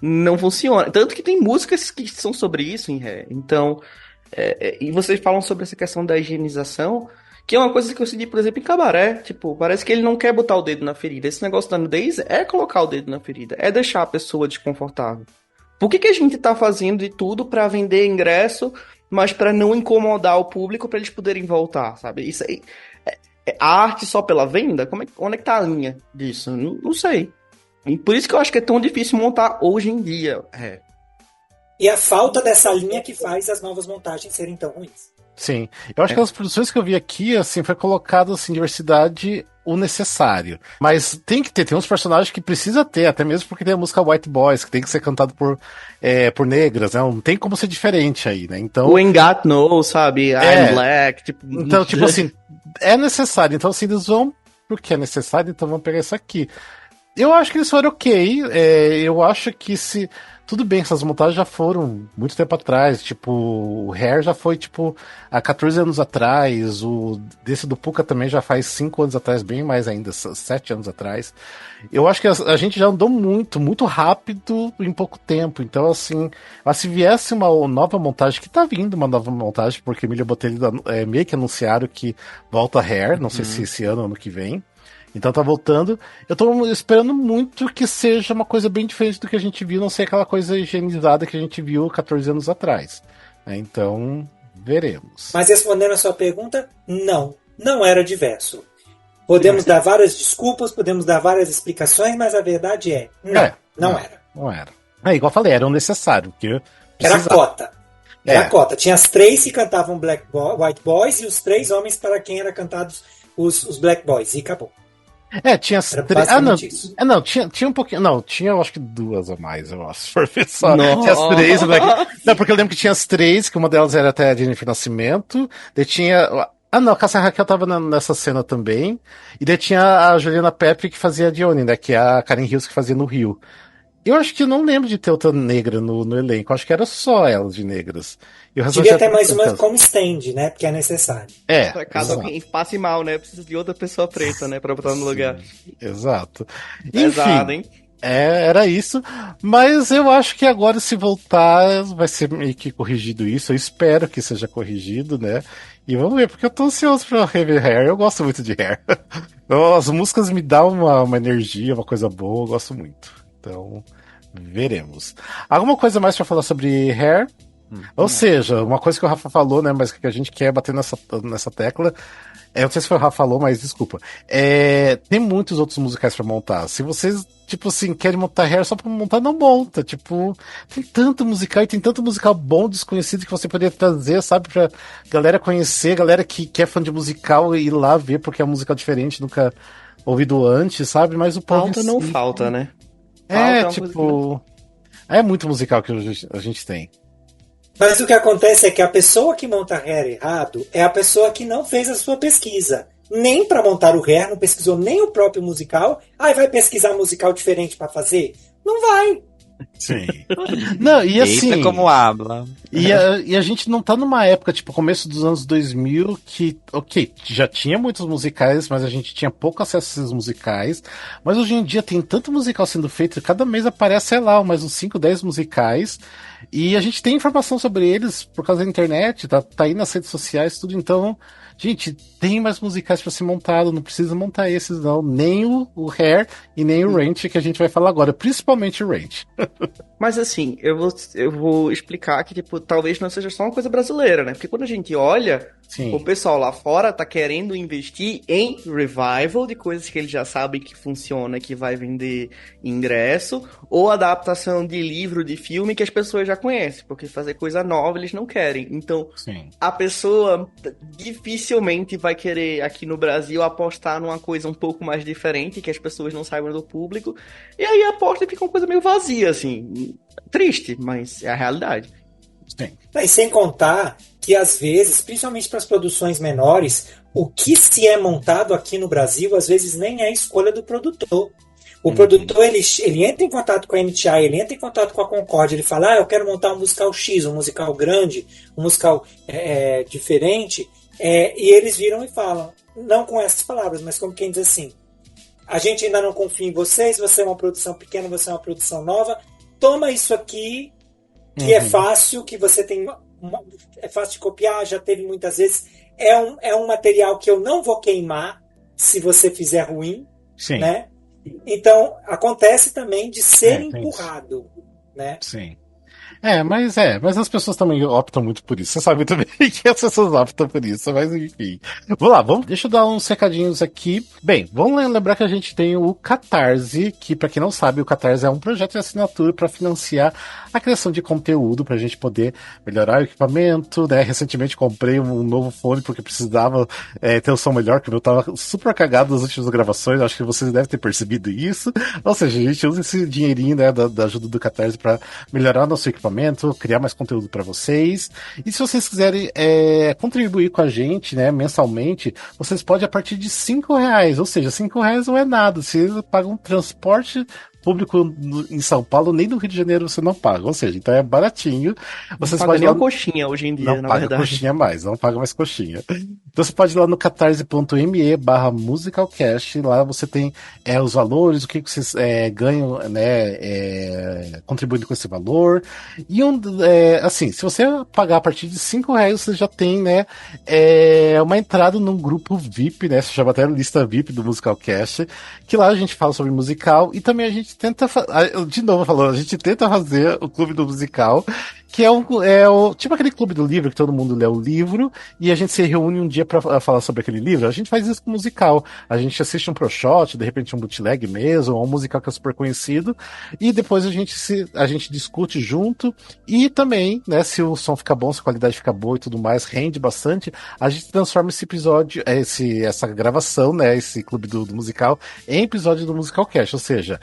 não funciona. Tanto que tem músicas que são sobre isso em Hair. Então, e vocês falam sobre essa questão da higienização, que é uma coisa que eu senti, por exemplo, em Cabaré. Tipo, parece que ele não quer botar o dedo na ferida. Esse negócio da nudez é colocar o dedo na ferida. É deixar a pessoa desconfortável. Por que a gente tá fazendo de tudo pra vender ingresso, mas pra não incomodar o público pra eles poderem voltar, sabe? Isso aí... É arte só pela venda? Onde é que tá a linha disso? Não sei. E por isso que eu acho que é tão difícil montar hoje em dia. E a falta dessa linha que faz as novas montagens serem tão ruins. Sim. Eu acho que as produções que eu vi aqui, assim, foi colocado, assim, diversidade o necessário. Mas tem uns personagens que precisa ter, até mesmo porque tem a música White Boys, que tem que ser cantado por negras, né? Não tem como ser diferente aí, né? Então... O Engat No, sabe? I'm Black, tipo... Então, tipo assim, é necessário. Então, assim, eles vão... Porque é necessário, então vamos pegar isso aqui. Eu acho que eles foram ok. Eu acho que se... Tudo bem, essas montagens já foram muito tempo atrás. Tipo, o Hair já foi, tipo, há 14 anos atrás. Desse do Pucca também já faz 5 anos atrás, bem mais ainda, 7 anos atrás. Eu acho que a gente já andou muito, muito rápido em pouco tempo. Então, assim, mas se viesse uma nova montagem, que tá vindo uma nova montagem, porque Emília Botelho meio que anunciaram que volta a Hair, não sei se esse ano ou ano que vem. Então tá voltando. Eu tô esperando muito que seja uma coisa bem diferente do que a gente viu, não ser aquela coisa higienizada que a gente viu 14 anos atrás. Então, veremos. Mas respondendo a sua pergunta, não era diverso. Podemos dar várias desculpas, podemos dar várias explicações, mas a verdade não era. Não era. Igual eu falei, era um necessário. Porque era cota. Era cota. Tinha as 3 que cantavam White Boys e os 3 homens para quem eram cantados os Black Boys. E acabou. Tinha as 3. Não, tinha um pouquinho. Não, tinha eu acho que 2 a mais, eu acho. Só. Tinha as 3. Não, porque eu lembro que tinha as 3, que uma delas era até a Jennifer Nascimento. Daí tinha. Não, a Cássia Raquel tava nessa cena também. E daí tinha a Juliana Pepe que fazia a Dione, né? Que é a Karen Hills que fazia no Rio. Eu acho que eu não lembro de ter outra negra no elenco. Eu acho que era só elas de negras. Devia ter mais uma como stand, né? Porque é necessário. Caso alguém passe mal, né? Precisa de outra pessoa preta, né? Pra botar no lugar. Exato. Pesado, hein? Era isso. Mas eu acho que agora, se voltar, vai ser meio que corrigido isso. Eu espero que seja corrigido, né? E vamos ver, porque eu tô ansioso pra rever Hair. Eu gosto muito de Hair. As músicas me dão uma energia, uma coisa boa. Eu gosto muito. Então, veremos. Alguma coisa mais pra falar sobre Hair? Ou seja, uma coisa que o Rafa falou, né, mas que a gente quer bater nessa tecla, eu não sei se foi o Rafa falou, mas desculpa. Tem muitos outros musicais pra montar. Se vocês, tipo assim, querem montar Hair só pra montar, não monta. Tipo, tem tanto musical e tem tanto musical bom, desconhecido, que você poderia trazer, sabe, pra galera conhecer, galera que é fã de musical e ir lá ver, porque é um musical diferente, nunca ouvido antes, sabe? Mas o povo. Falta não falta, né? Tipo. É muito musical que a gente tem. Mas o que acontece é que a pessoa que monta Hair errado é a pessoa que não fez a sua pesquisa. Nem para montar o Hair, não pesquisou nem o próprio musical. Aí vai pesquisar musical diferente para fazer? Não vai. Sim. Não, e assim. Eita, como habla. E a gente não tá numa época, tipo, começo dos anos 2000, que, ok, já tinha muitos musicais, mas a gente tinha pouco acesso a esses musicais. Mas hoje em dia tem tanto musical sendo feito, cada mês aparece, sei lá, mais uns 5, 10 musicais. E a gente tem informação sobre eles por causa da internet, tá aí nas redes sociais, tudo. Então, gente, tem mais musicais pra ser montado, não precisa montar esses, não. Nem o Hair e nem o Ranch, que a gente vai falar agora, principalmente o Ranch. Mas assim, eu vou explicar que, tipo, talvez não seja só uma coisa brasileira, né? Porque quando a gente olha, o pessoal lá fora tá querendo investir em revival de coisas que eles já sabem que funciona, que vai vender ingresso, ou adaptação de livro, de filme que as pessoas já conhecem, porque fazer coisa nova eles não querem. Então, a pessoa dificilmente vai querer, aqui no Brasil, apostar numa coisa um pouco mais diferente, que as pessoas não saibam do público, e aí a aposta fica uma coisa meio vazia, assim. Triste, mas é a realidade. Sim. E sem contar que, às vezes, principalmente para as produções menores, o que se é montado aqui no Brasil, às vezes nem é a escolha do produtor. O produtor, ele entra em contato com a MTI, ele entra em contato com a Concorde, ele fala, eu quero montar um musical X, um musical grande, um musical diferente, e eles viram e falam, não com essas palavras, mas como quem diz assim, a gente ainda não confia em vocês, você é uma produção pequena, você é uma produção nova, toma isso aqui, que é fácil, que você tem... é fácil de copiar, já teve muitas vezes. É um material que eu não vou queimar se você fizer ruim. Sim. Né? Então, acontece também de ser empurrado. Né? Sim. Mas as pessoas também optam muito por isso. Você sabe muito bem que as pessoas optam por isso, mas enfim. Vamos lá, deixa eu dar uns recadinhos aqui. Bem, vamos lembrar que a gente tem o Catarse, que pra quem não sabe, o Catarse é um projeto de assinatura para financiar a criação de conteúdo, pra gente poder melhorar o equipamento, né? Recentemente comprei um novo fone porque precisava ter um som melhor, que o meu tava super cagado nas últimas gravações, acho que vocês devem ter percebido isso. Ou seja, a gente usa esse dinheirinho, né, da ajuda do Catarse para melhorar nosso equipamento, criar mais conteúdo para vocês. E se vocês quiserem contribuir com a gente, né, mensalmente, vocês podem a partir de R$5, ou seja, R$5 não é nada. Você paga um transporte público em São Paulo, nem no Rio de Janeiro você não paga, ou seja, então é baratinho. Vocês não paga nem coxinha hoje em dia, não paga coxinha mais, não paga mais coxinha. Então você pode ir lá no catarse.me/musicalcast, lá você tem os valores, o que vocês ganham, né, contribuindo com esse valor. E assim, se você pagar a partir de R$5, você já tem, né, uma entrada num grupo VIP, né, se chama até lista VIP do Musicalcast, que lá a gente fala sobre musical e também a gente tenta, de novo falando, a gente tenta fazer o Clube do Musical, que tipo aquele clube do livro, que todo mundo lê o livro, e a gente se reúne um dia pra falar sobre aquele livro. A gente faz isso com musical. A gente assiste um pro shot, de repente um bootleg mesmo, ou um musical que é super conhecido, e depois a gente discute junto, e também, né, se o som fica bom, se a qualidade fica boa e tudo mais, rende bastante, a gente transforma esse episódio, essa gravação, né, esse clube do musical, em episódio do Musicalcast, ou seja,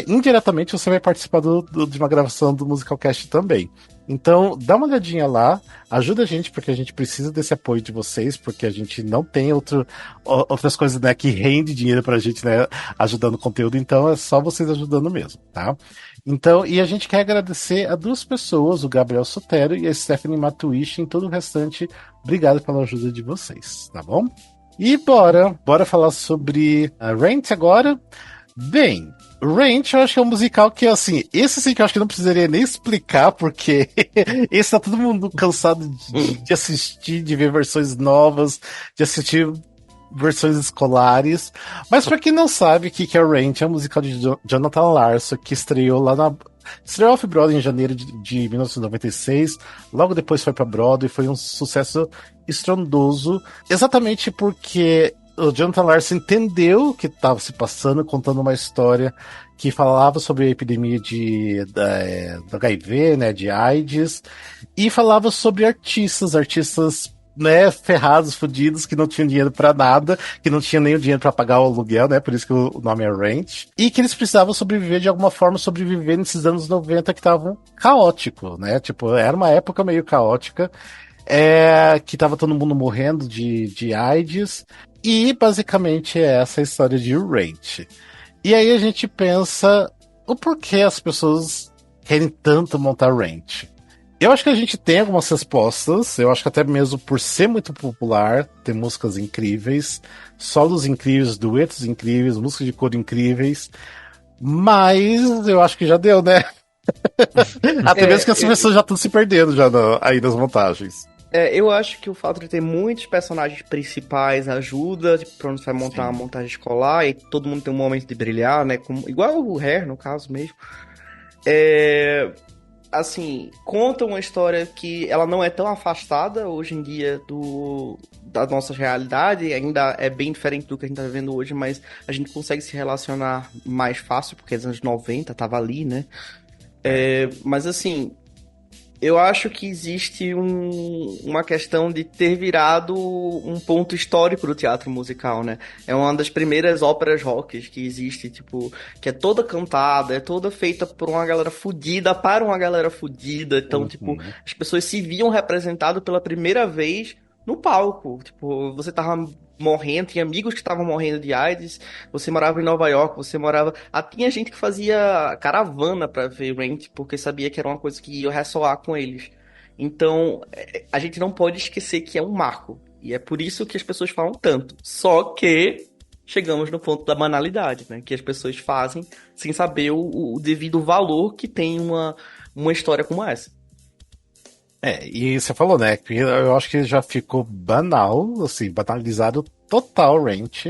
indiretamente você vai participar de uma gravação do Musicalcast também. Então, dá uma olhadinha lá, ajuda a gente, porque a gente precisa desse apoio de vocês, porque a gente não tem outras coisas, né, que rende dinheiro pra gente, né, ajudando o conteúdo, então é só vocês ajudando mesmo, tá? Então, e a gente quer agradecer a duas pessoas, o Gabriel Sotero e a Stephanie Matuishi, e todo o restante, obrigado pela ajuda de vocês, tá bom? E bora falar sobre a Rent agora. Bem, Ranch, eu acho que é um musical que, assim, esse sim que eu acho que não precisaria nem explicar, porque esse tá todo mundo cansado de assistir, de ver versões novas, de assistir versões escolares. Mas pra quem não sabe o que é o Ranch, é um musical de Jonathan Larson, que estreou lá Estreou Off-Broadway em janeiro de 1996, logo depois foi pra Broadway, foi um sucesso estrondoso, exatamente porque o Jonathan Larson entendeu o que estava se passando, contando uma história que falava sobre a epidemia do HIV, né, de AIDS, e falava sobre artistas, né, ferrados, fodidos, que não tinham dinheiro pra nada, que não tinham nem o dinheiro pra pagar o aluguel, né, por isso que o nome é Rent, e que eles precisavam sobreviver de alguma forma, sobreviver nesses anos 90 que estavam caóticos, né, tipo, era uma época meio caótica, que tava todo mundo morrendo de AIDS, e basicamente é essa a história de Rent. E aí a gente pensa o porquê as pessoas querem tanto montar Rent. Eu acho que a gente tem algumas respostas, eu acho que até mesmo por ser muito popular, tem músicas incríveis, solos incríveis, duetos incríveis, músicas de coro incríveis, mas eu acho que já deu, né? Até mesmo que as pessoas já estão se perdendo já aí nas montagens. Eu acho que o fato de ter muitos personagens principais ajuda, tipo, quando você vai montar uma montagem escolar e todo mundo tem um momento de brilhar, né? Igual o Hair, no caso mesmo. Assim, conta uma história que ela não é tão afastada hoje em dia da nossa realidade, ainda é bem diferente do que a gente tá vivendo hoje, mas a gente consegue se relacionar mais fácil, porque nos anos 90 tava ali, né? Mas assim, eu acho que existe uma questão de ter virado um ponto histórico do teatro musical, né? É uma das primeiras óperas rock que existe, tipo, que é toda cantada, é toda feita por uma galera fudida, para uma galera fudida. Então, tipo, as pessoas se viam representadas pela primeira vez no palco. Tipo, você tava morrendo, tinha amigos que estavam morrendo de AIDS, você morava em Nova York, tinha gente que fazia caravana pra ver Rent, porque sabia que era uma coisa que ia ressoar com eles. Então, a gente não pode esquecer que é um marco, e é por isso que as pessoas falam tanto. Só que chegamos no ponto da banalidade, né, que as pessoas fazem sem saber o devido valor que tem uma história como essa. E você falou, né, que eu acho que já ficou banal, assim, banalizado total, Rent.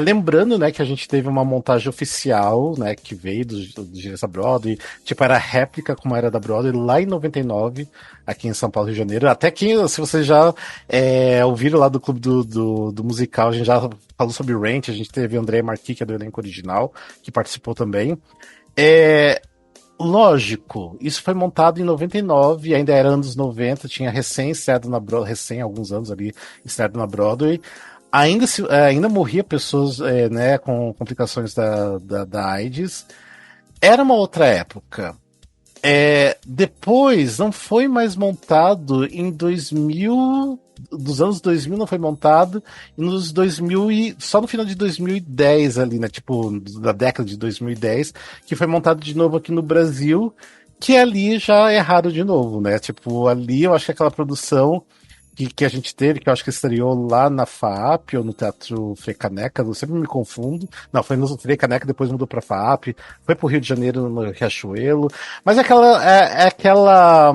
Lembrando, né, que a gente teve uma montagem oficial, né, que veio do Direção Broadway, tipo, era réplica como era da Broadway lá em 99, aqui em São Paulo, Rio de Janeiro. Até que, se vocês já ouviram lá do Clube do Musical, a gente já falou sobre Rent, a gente teve o André Marquis, que é do elenco original, que participou também. Lógico, isso foi montado em 99, ainda era anos 90, tinha recém-estreado na Broadway, alguns anos ali, estreado na Broadway. Ainda morria pessoas né, com complicações da AIDS. Era uma outra época. Depois, não foi mais montado em 2000, dos anos 2000 não foi montado, e nos 2000 só no final de 2010 ali, né, tipo, da década de 2010, que foi montado de novo aqui no Brasil, que ali já é raro de novo, né, tipo, ali eu acho que aquela produção que a gente teve, que eu acho que estreou lá na FAAP ou no Teatro Frei Caneca, eu sempre me confundo. Não, foi no Frei Caneca, depois mudou pra FAAP, foi pro Rio de Janeiro, no Riachuelo. Mas aquela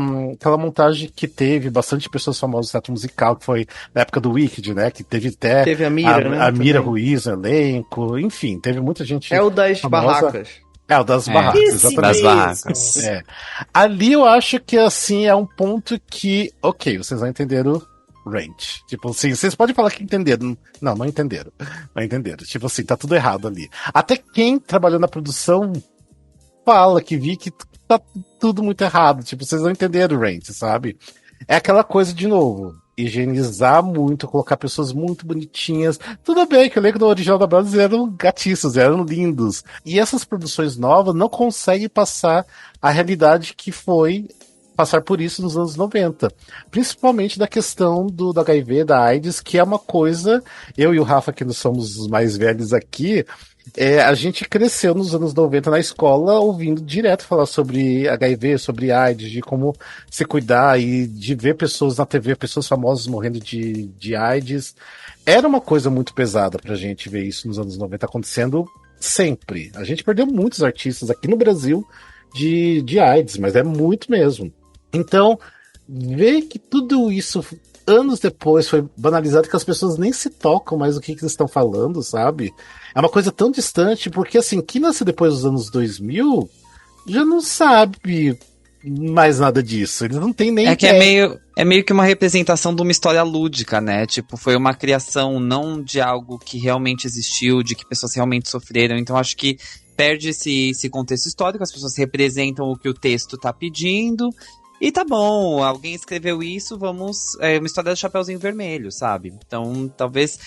montagem que teve bastante pessoas famosas do teatro musical, que foi na época do Wicked, né? Que teve até a Mira, né, a Mira Ruiz no elenco, enfim, teve muita gente. É o das famosa. Barracas. O das barracas, exatamente. Das barracas. Ali eu acho que, assim, é um ponto que, ok, vocês vão entender o Rent. Tipo assim, vocês podem falar que entenderam. Não entenderam. Não entenderam. Tipo assim, tá tudo errado ali. Até quem trabalhou na produção fala que vi que tá tudo muito errado. Tipo, vocês não entenderam o Rent, sabe? É aquela coisa, de novo, higienizar muito, colocar pessoas muito bonitinhas. Tudo bem que o elenco do original da Broadway eram gatiços, eram lindos. E essas produções novas não conseguem passar a realidade que foi passar por isso nos anos 90. Principalmente da questão do HIV, da AIDS, que é uma coisa, eu e o Rafa, que nós somos os mais velhos aqui, a gente cresceu nos anos 90 na escola ouvindo direto falar sobre HIV, sobre AIDS, de como se cuidar e de ver pessoas na TV, pessoas famosas morrendo de AIDS. Era uma coisa muito pesada pra gente ver isso nos anos 90 acontecendo sempre. A gente perdeu muitos artistas aqui no Brasil de AIDS, mas é muito mesmo. Então, ver que tudo isso, anos depois, foi banalizado, que as pessoas nem se tocam mais o que eles estão falando, sabe? É uma coisa tão distante, porque assim, quem nasceu depois dos anos 2000 já não sabe mais nada disso. Eles não têm nem É que ideia. é meio que uma representação de uma história lúdica, né? Tipo, foi uma criação não de algo que realmente existiu, de que pessoas realmente sofreram. Então acho que perde esse contexto histórico, as pessoas representam o que o texto tá pedindo. E tá bom, alguém escreveu isso, vamos... É uma história do Chapeuzinho Vermelho, sabe? Então, talvez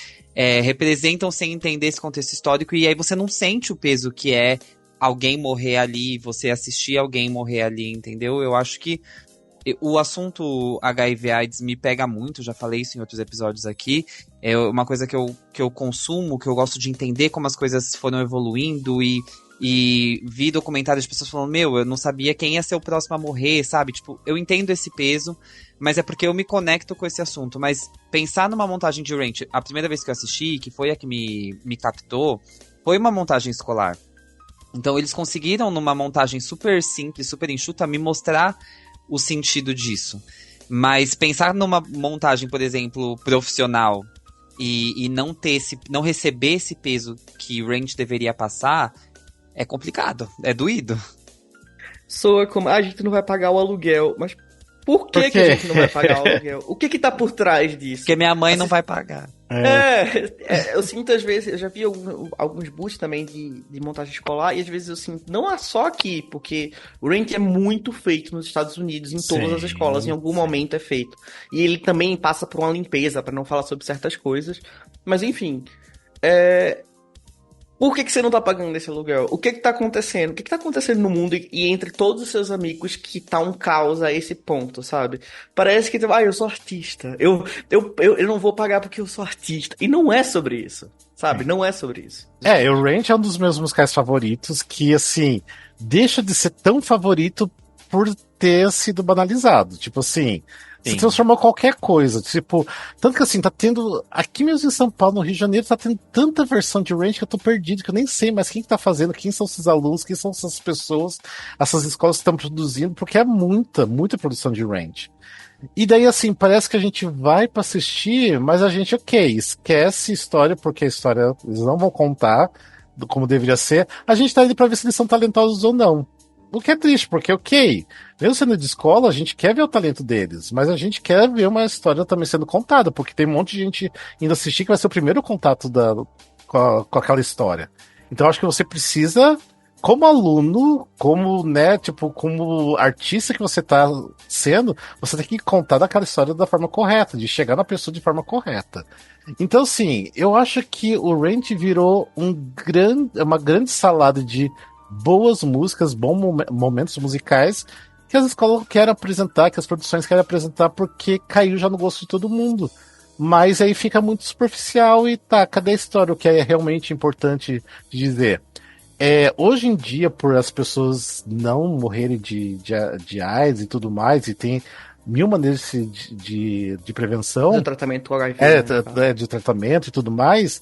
representam sem entender esse contexto histórico, e aí você não sente o peso que é alguém morrer ali, você assistir alguém morrer ali, entendeu? Eu acho que o assunto HIV/AIDS me pega muito, já falei isso em outros episódios aqui. É uma coisa que eu consumo, que eu gosto de entender como as coisas foram evoluindo e vi documentários de pessoas falando, eu não sabia quem ia ser o próximo a morrer, sabe? Tipo, eu entendo esse peso, mas é porque eu me conecto com esse assunto. Mas pensar numa montagem de Ranch, a primeira vez que eu assisti, que foi a que me captou, foi uma montagem escolar. Então eles conseguiram, numa montagem super simples, super enxuta, me mostrar o sentido disso. Mas pensar numa montagem, por exemplo, profissional e não receber esse peso que Ranch deveria passar, é complicado, é doído. Soa como, a gente não vai pagar o aluguel, mas por que a gente não vai pagar o aluguel? O que tá por trás disso? Porque minha mãe não vai pagar. Eu sinto às vezes, eu já vi alguns boosts também de montagem escolar, e às vezes eu sinto, não é só aqui, porque o Ranch é muito feito nos Estados Unidos, em todas as escolas, em algum momento é feito. E ele também passa por uma limpeza, pra não falar sobre certas coisas, mas enfim, por que você não tá pagando esse aluguel? O que tá acontecendo? O que tá acontecendo no mundo e entre todos os seus amigos que tá um caos a esse ponto, sabe? Parece que, eu sou artista. Eu não vou pagar porque eu sou artista. E não é sobre isso, sabe? Não é sobre isso. O Ranch é um dos meus musicais favoritos que, assim, deixa de ser tão favorito por ter sido banalizado. Tipo assim... Se transformou em qualquer coisa, tipo, tanto que assim, tá tendo, aqui mesmo em São Paulo, no Rio de Janeiro, tá tendo tanta versão de Ranch que eu tô perdido, que eu nem sei mais quem que tá fazendo, quem são esses alunos, quem são essas pessoas, essas escolas que estão produzindo, porque é muita produção de Ranch. E daí, assim, parece que a gente vai pra assistir, mas a gente, esquece história, porque a história eles não vão contar como deveria ser, a gente tá indo pra ver se eles são talentosos ou não. O que é triste, porque, mesmo sendo de escola, a gente quer ver o talento deles, mas a gente quer ver uma história também sendo contada, porque tem um monte de gente indo assistir que vai ser o primeiro contato com aquela história. Então, acho que você precisa, como aluno, como artista que você tá sendo, você tem que contar daquela história da forma correta, de chegar na pessoa de forma correta. Então, assim, eu acho que o Ranch virou uma grande salada de boas músicas, bons momentos musicais que as escolas querem apresentar, que as produções querem apresentar, porque caiu já no gosto de todo mundo. Mas aí fica muito superficial e cadê a história? O que é realmente importante de dizer? Hoje em dia, por as pessoas não morrerem de AIDS e tudo mais, e tem mil maneiras de prevenção. De tratamento do HIV. De tratamento e tudo mais,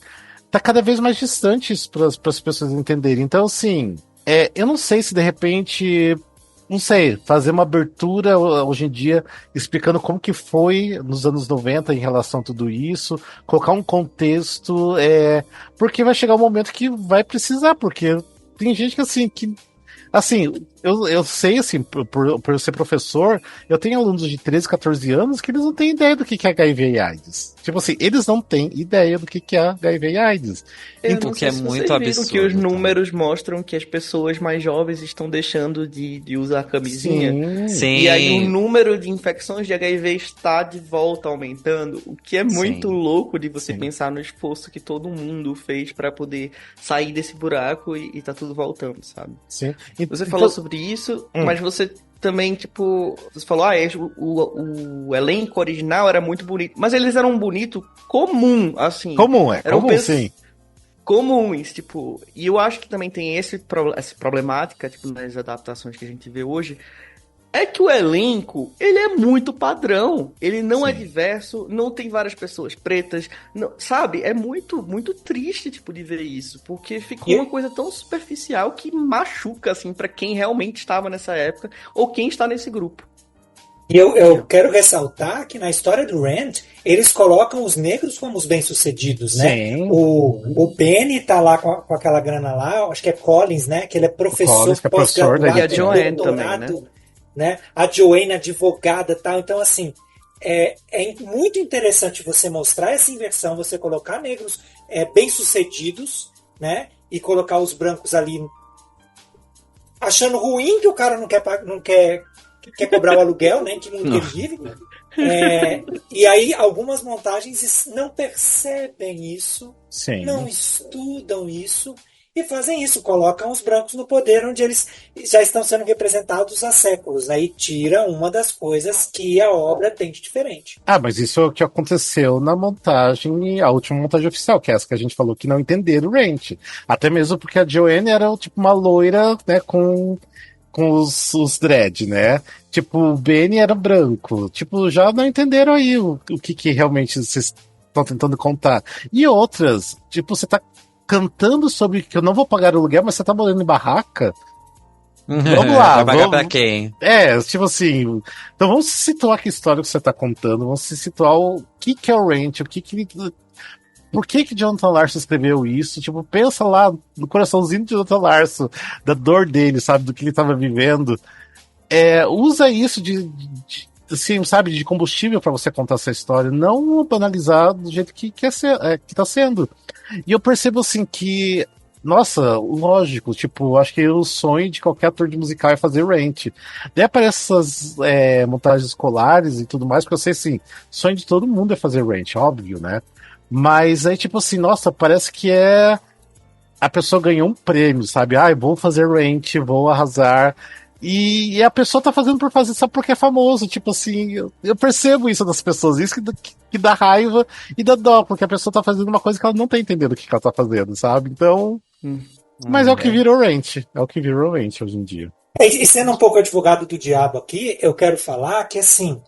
tá cada vez mais distante isso para as pessoas entenderem. Então, assim, eu não sei se de repente, fazer uma abertura hoje em dia explicando como que foi nos anos 90 em relação a tudo isso, colocar um contexto, porque vai chegar um momento que vai precisar, porque tem gente que assim, eu sei, assim, por eu ser professor, eu tenho alunos de 13, 14 anos que eles não têm ideia do que é HIV e AIDS. Tipo assim, eles não têm ideia do que é HIV e AIDS. Então, que é muito absurdo. Que os números mostram que as pessoas mais jovens estão deixando de usar camisinha. Sim. E aí o número de infecções de HIV está de volta aumentando, o que é muito louco de você pensar no esforço que todo mundo fez para poder sair desse buraco e tá tudo voltando, sabe? Sim. Você falou sobre isso, mas você também, você falou, o elenco original era muito bonito, mas eles eram um bonito comum, assim. Sim. Comuns, e eu acho que também tem essa problemática, nas adaptações que a gente vê hoje, é que o elenco, ele é muito padrão. Ele não é diverso, não tem várias pessoas pretas, não, sabe? É muito, muito triste, de ver isso. Porque ficou uma coisa tão superficial que machuca, assim, pra quem realmente estava nessa época ou quem está nesse grupo. E eu quero ressaltar que na história do Rent, eles colocam os negros como os bem-sucedidos, né? Sim. O Benny tá lá com aquela grana lá, acho que é Collins, né? Que ele é professor pós-graduado. E a Joanne também, né? A Joanne, advogada e tal. Então, assim, é muito interessante você mostrar essa inversão, você colocar negros bem-sucedidos, né? E colocar os brancos ali achando ruim que o cara não quer cobrar o aluguel, né? Que não ele vive. E aí algumas montagens não percebem isso, Sim. não estudam isso e fazem isso, colocam os brancos no poder onde eles já estão sendo representados há séculos. Aí tira uma das coisas que a obra tem de diferente. Mas isso é o que aconteceu na montagem, a última montagem oficial, que é essa que a gente falou que não entenderam o Rent. Até mesmo porque a Joanne era tipo uma loira, né, com os dread, né? Tipo, o Benny era branco. Tipo, já não entenderam aí o que realmente vocês estão tentando contar. E outras, tipo, você tá cantando sobre que eu não vou pagar o aluguel, mas você tá morando em barraca? Vamos lá. Vai pagar pra quem? Tipo assim. Então vamos situar que história que você tá contando, vamos se situar o que é o Rent, por que Jonathan Larson escreveu isso? Tipo, pensa lá no coraçãozinho de Jonathan Larson, da dor dele, sabe, do que ele estava vivendo. Usa isso assim, sabe, de combustível para você contar essa história, não banalizar do jeito que tá sendo. E eu percebo assim que, nossa, lógico, tipo, acho que o sonho de qualquer ator de musical é fazer Rent. Daí aparece essas montagens escolares e tudo mais, porque eu sei assim, sonho de todo mundo é fazer Rent, óbvio, né? Mas aí, tipo assim, nossa, parece que a pessoa ganhou um prêmio, sabe? Vou fazer Rent, vou arrasar. E a pessoa tá fazendo por fazer só porque é famoso. Tipo assim, eu percebo isso das pessoas, isso que dá raiva e dá dó, porque a pessoa tá fazendo uma coisa que ela não tá entendendo o que ela tá fazendo, sabe? Então. Mas é o que virou Rent. É o que virou Rent hoje em dia. E sendo um pouco advogado do diabo aqui, eu quero falar que, assim,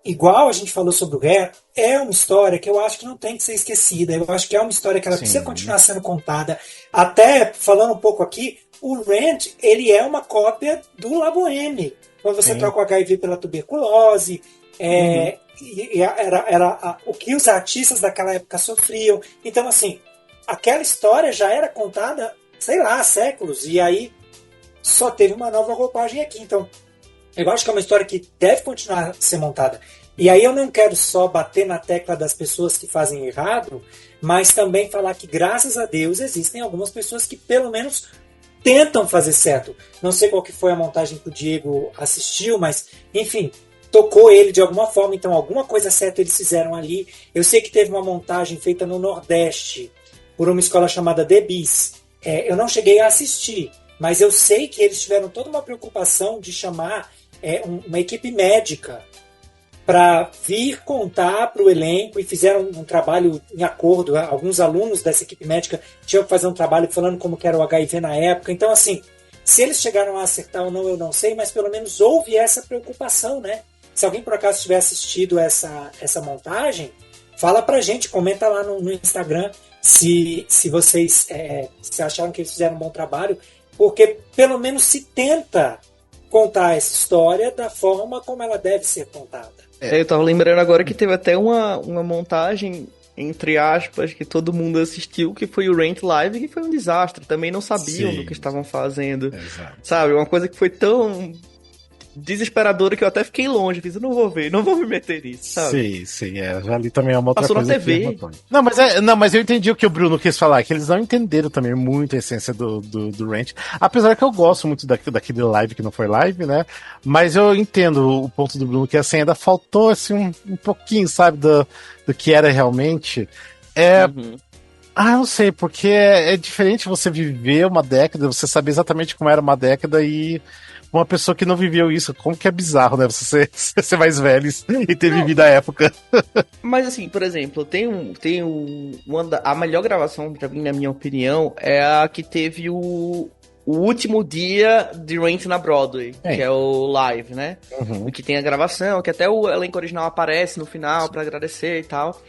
igual a gente falou sobre o Hair, é uma história que eu acho que não tem que ser esquecida. Eu acho que é uma história que ela precisa continuar sendo contada. Até, falando um pouco aqui, o Rent, ele é uma cópia do La Boheme. Quando você troca o HIV pela tuberculose, era o que os artistas daquela época sofriam. Então, assim, aquela história já era contada, sei lá, há séculos, e aí só teve uma nova roupagem aqui. Então, eu acho que é uma história que deve continuar a ser montada. E aí eu não quero só bater na tecla das pessoas que fazem errado, mas também falar que, graças a Deus, existem algumas pessoas que, pelo menos, tentam fazer certo. Não sei qual que foi a montagem que o Diego assistiu, mas, enfim, tocou ele de alguma forma. Então, alguma coisa certa eles fizeram ali. Eu sei que teve uma montagem feita no Nordeste por uma escola chamada The Bis. Eu não cheguei a assistir, mas eu sei que eles tiveram toda uma preocupação de chamar uma equipe médica para vir contar para o elenco, e fizeram um trabalho em acordo. Alguns alunos dessa equipe médica tinham que fazer um trabalho falando como que era o HIV na época. Então, assim, se eles chegaram a acertar ou não, eu não sei, mas pelo menos houve essa preocupação, né? Se alguém por acaso tiver assistido essa montagem, fala pra gente, comenta lá no Instagram se vocês se acharam que eles fizeram um bom trabalho, porque pelo menos se tenta contar essa história da forma como ela deve ser contada. Eu tava lembrando agora que teve até uma montagem, entre aspas, que todo mundo assistiu, que foi o Rent Live, que foi um desastre. Também não sabiam do que estavam fazendo. Exato. Sabe, uma coisa que foi tão desesperadora que eu até fiquei longe. Fiz, eu não vou ver, não vou me meter nisso, sabe? Sim, já ali também é uma outra Passou coisa. na TV. Mas eu entendi o que o Bruno quis falar, que eles não entenderam também muito a essência do Rent. Apesar que eu gosto muito daquele live que não foi live, né? Mas eu entendo o ponto do Bruno, que assim, ainda faltou assim, um pouquinho, sabe, do que era realmente. Não sei, porque é diferente você viver uma década, você saber exatamente como era uma década e uma pessoa que não viveu isso, como que é bizarro, né? Você ser mais velho e ter vivido a época. Mas assim, por exemplo, a melhor gravação pra mim, na minha opinião, é a que teve o último dia de Rent na Broadway, que é o live, né? Que tem a gravação, que até o elenco original aparece no final pra agradecer e tal.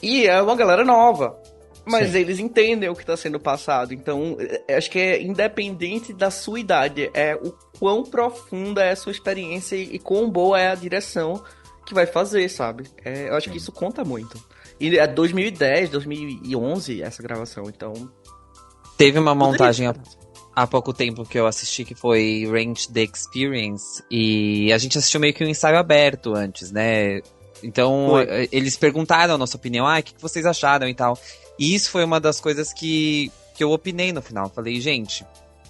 E é uma galera nova. Mas Sim. eles entendem o que está sendo passado. Então, acho que é independente da sua idade. É o quão profunda é a sua experiência e quão boa é a direção que vai fazer, sabe? Eu acho que isso conta muito. E é 2010, 2011 essa gravação, então... Teve uma montagem há pouco tempo que eu assisti, que foi Rent the Experience, e a gente assistiu meio que um ensaio aberto antes, né? Então, eles perguntaram a nossa opinião, o que vocês acharam e tal. E isso foi uma das coisas que eu opinei no final. Falei, gente,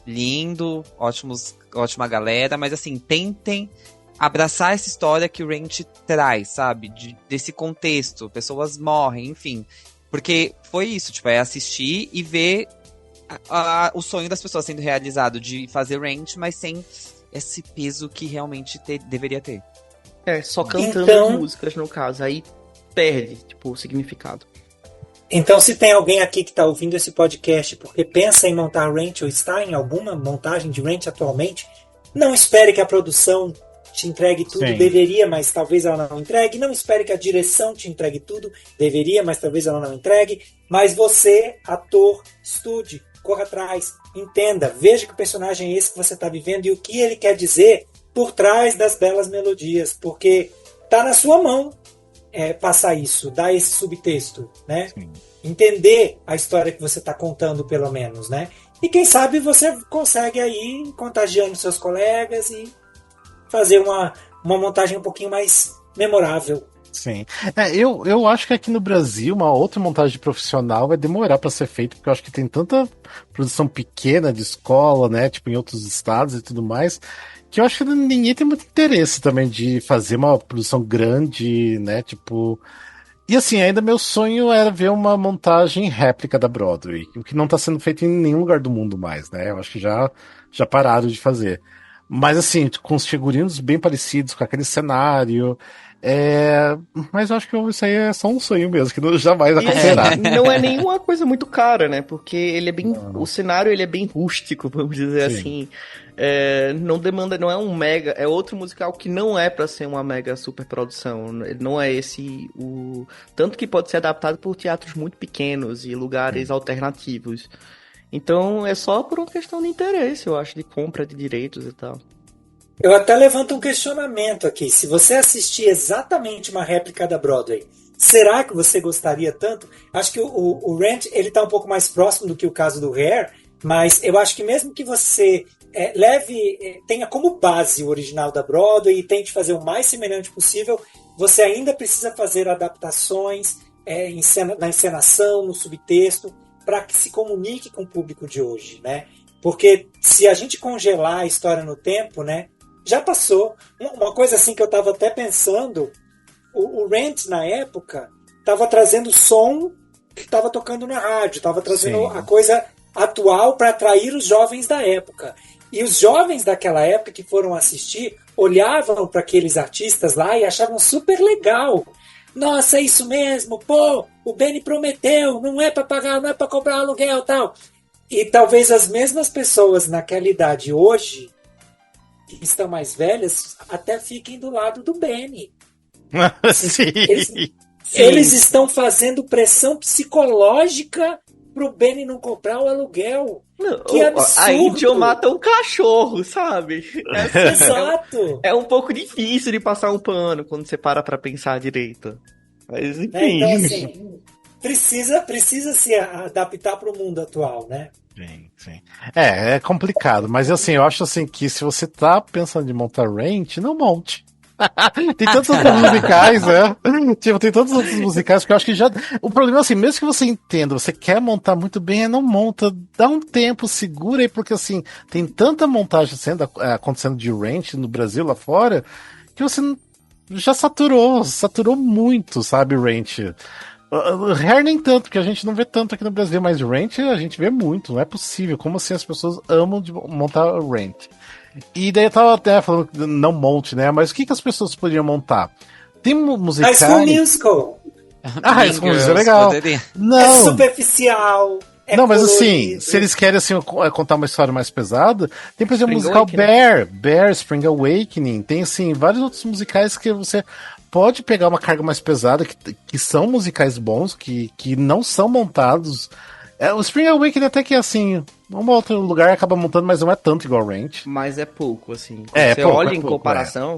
lindo, ótima galera, mas assim, tentem abraçar essa história que o Rent traz, sabe? Desse contexto, pessoas morrem, enfim. Porque foi isso, tipo, é assistir e ver o sonho das pessoas sendo realizado de fazer Rent, mas sem esse peso que realmente deveria ter. Só cantando músicas, no caso. Aí perde, tipo, o significado. Então, se tem alguém aqui que está ouvindo esse podcast porque pensa em montar Rent ou está em alguma montagem de Rent atualmente, não espere que a produção te entregue tudo. Sim. Deveria, mas talvez ela não entregue. Não espere que a direção te entregue tudo. Deveria, mas talvez ela não entregue. Mas você, ator, estude, corra atrás, entenda, veja que personagem é esse que você está vivendo e o que ele quer dizer por trás das belas melodias, porque tá na sua mão passar isso, dar esse subtexto, né? Sim. Entender a história que você está contando, pelo menos, né? E quem sabe você consegue aí contagiando seus colegas e fazer uma montagem um pouquinho mais memorável. Sim. Eu acho que aqui no Brasil uma outra montagem profissional vai demorar para ser feita, porque eu acho que tem tanta produção pequena de escola, né? Tipo, em outros estados e tudo mais, que eu acho que ninguém tem muito interesse também de fazer uma produção grande, né? Tipo. E assim, ainda meu sonho era ver uma montagem réplica da Broadway, o que não tá sendo feito em nenhum lugar do mundo mais, né? Eu acho que já pararam de fazer. Mas assim, com os figurinos bem parecidos, com aquele cenário. Mas eu acho que isso aí é só um sonho mesmo, que jamais acontecerá. Não é nenhuma coisa muito cara, né? Porque ele é bem. O cenário ele é bem rústico, vamos dizer assim. Não demanda, não é um mega. É outro musical que não é pra ser uma mega superprodução. Não é esse o. Tanto que pode ser adaptado por teatros muito pequenos e lugares alternativos. Então é só por uma questão de interesse, eu acho, de compra de direitos e tal. Eu até levanto um questionamento aqui. Se você assistir exatamente uma réplica da Broadway, será que você gostaria tanto? Acho que o Rent ele está um pouco mais próximo do que o caso do Hair, mas eu acho que mesmo que você tenha como base o original da Broadway e tente fazer o mais semelhante possível, você ainda precisa fazer adaptações na encenação, no subtexto, para que se comunique com o público de hoje, né? Porque se a gente congelar a história no tempo, né, já passou. Uma coisa assim que eu estava até pensando, o Rent, na época, estava trazendo som que estava tocando na rádio, estava trazendo a coisa atual para atrair os jovens da época. E os jovens daquela época que foram assistir, olhavam para aqueles artistas lá e achavam super legal. Nossa, é isso mesmo, pô, o Benny prometeu, não é para pagar, não é para cobrar aluguel e tal. E talvez as mesmas pessoas naquela idade hoje, que estão mais velhas, até fiquem do lado do Benny. Eles estão fazendo pressão psicológica pro Benny não comprar o aluguel. Não, que absurdo! A Índia mata um cachorro, sabe? Exato! É um pouco difícil de passar um pano quando você para pra pensar direito. Mas enfim. Então, assim, precisa se adaptar pro mundo atual, né? Sim. É complicado, mas assim, eu acho assim que se você tá pensando em montar Rent, não monte. Tem tantos outros musicais, né? Tipo, tem tantos outros musicais que eu acho que já. O problema é assim, mesmo que você entenda, você quer montar muito bem, não monta, dá um tempo, segura aí, porque assim, tem tanta montagem acontecendo de Rent no Brasil, lá fora, que você já saturou muito, sabe, Rent. Hair nem tanto, porque a gente não vê tanto aqui no Brasil, mas Rent a gente vê muito, não é possível. Como assim as pessoas amam de montar Rent? E daí eu tava até falando que não monte, né? Mas o que as pessoas poderiam montar? Tem musicais... High School Musical! High School Musical é legal. Não. É superficial. Não, mas assim, se eles querem assim, contar uma história mais pesada, tem, por exemplo, o musical Bear, Spring Awakening, tem assim, vários outros musicais que você pode pegar uma carga mais pesada, que são musicais bons, que não são montados. O Spring Awakening até que assim, um outro lugar acaba montando, mas não é tanto igual Rent. Mas é pouco, assim. Você olha em comparação...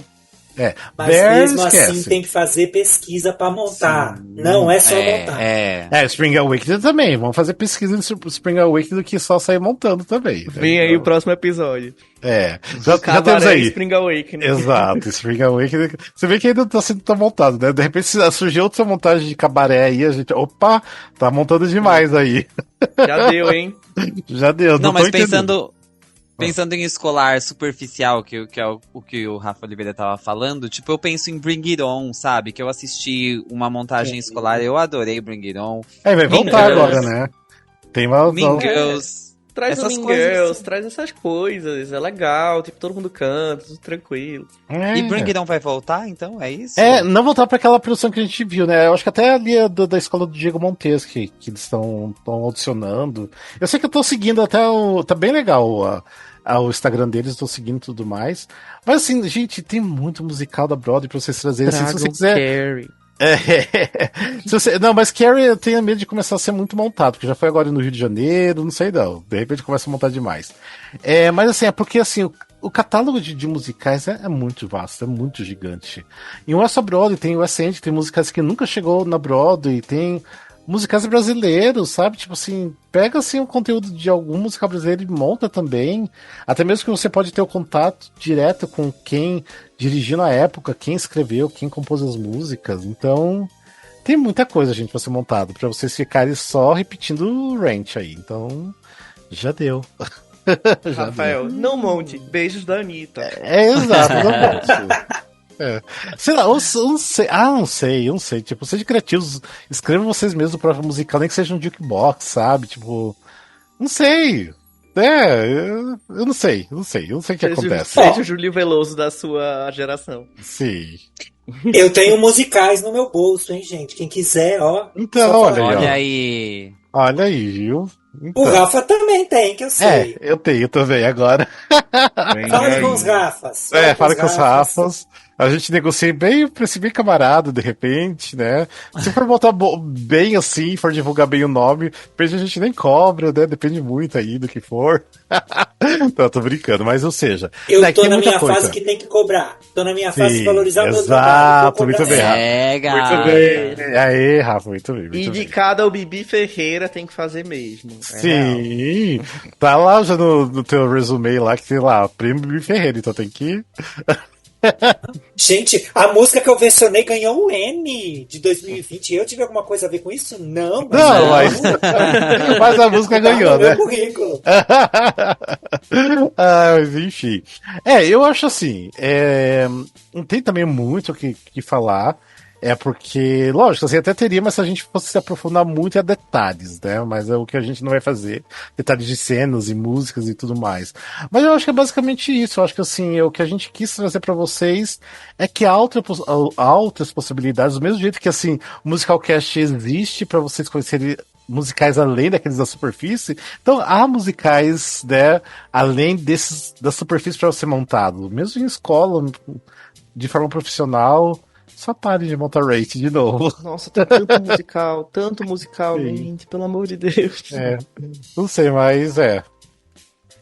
Mas mesmo assim tem que fazer pesquisa pra montar. Sim. Não é só montar. Spring Awakening também. Vamos fazer pesquisa no Spring Awakening do que só sair montando também. Vem aí o próximo episódio. Já temos aí. Spring Awakening. Exato, Spring Awakening. Você vê que ainda tá sendo montado, né? De repente surgiu outra montagem de cabaré aí, a gente. Opa, tá montando demais aí. Já deu, hein? Já deu. Não, mas pensando em escolar superficial, que é o que o Rafa Oliveira tava falando, tipo, eu penso em Bring It On, sabe? Que eu assisti uma montagem escolar, eu adorei Bring It On. Vai voltar agora, né? Tem uma... Mean Girls. Traz essas coisas, assim. Traz essas coisas, é legal, tipo, todo mundo canta, tudo tranquilo. E Bring It On vai voltar, então? É isso? Não voltar pra aquela produção que a gente viu, né? Eu acho que até ali da escola do Diego Montes, que eles estão audicionando. Eu sei que eu tô seguindo até tá bem legal o Instagram deles, tô seguindo e tudo mais. Mas assim, gente, tem muito musical da Broadway pra vocês trazerem. Assim, se você quiser... Carrie. Não, mas Carrie eu tenho medo de começar a ser muito montado, porque já foi agora no Rio de Janeiro, não sei não. De repente começa a montar demais. Mas assim, é porque assim, o catálogo de musicais é muito vasto, é muito gigante. E não é só Broadway, tem o West End, tem musicais que nunca chegou na Broadway, tem musicais brasileiros, sabe? Tipo assim, pega assim o conteúdo de algum musical brasileiro e monta também. Até mesmo que você pode ter o contato direto com quem dirigiu na época, quem escreveu, quem compôs as músicas. Então, tem muita coisa, gente, pra ser montado, pra vocês ficarem só repetindo o Ranch aí. Então, já deu. Rafael, não monte. Beijos da Anitta. Exato, não monte. Sei lá, eu não sei. Tipo, sejam criativos, escrevam vocês mesmos o próprio musical, nem que seja um jukebox, sabe? Tipo, não sei. Eu não sei o que acontece. Seja o Júlio Veloso da sua geração. Sim. Eu tenho musicais no meu bolso, hein, gente? Quem quiser, ó. Então, olha aí. Olha aí, viu? Então. O Rafa também tem, que eu sei. Eu tenho também agora. Fala com os Rafas. Fala com os Rafas. A gente negocia bem, preço bem camarada, de repente, né? Se for botar bem assim, for divulgar bem o nome, depois a gente nem cobra, né? Depende muito aí do que for. Não, tô brincando, mas ou seja... Eu tô na minha fase que tem que cobrar. Tô na minha fase de valorizar o meu trabalho. Exato, muito bem, Rafa. Muito bem. Aí, Rafa, muito bem. E de cada o Bibi Ferreira tem que fazer mesmo. Sim. Tá lá já no teu resume lá, que tem lá, prêmio Bibi Ferreira, então tem que... Gente, a música que eu versionei ganhou o M de 2020. Eu tive alguma coisa a ver com isso? Não. Mas a música ganhou, né? Currículo. Mas enfim. Eu acho assim. Não tem também muito o que falar. Porque, lógico, assim, até teria, mas se a gente fosse se aprofundar muito a detalhes, né? Mas é o que a gente não vai fazer. Detalhes de cenas e músicas e tudo mais. Mas eu acho que é basicamente isso. Eu acho que, assim, o que a gente quis trazer pra vocês é que há outras possibilidades. Do mesmo jeito que, assim, o Musicalcast existe pra vocês conhecerem musicais além daqueles da superfície. Então, há musicais, né, além desses da superfície pra ser montado. Mesmo em escola, de forma profissional... Só pare de montar rate de novo. Nossa, tem tanto musical, gente, pelo amor de Deus. Não sei, mas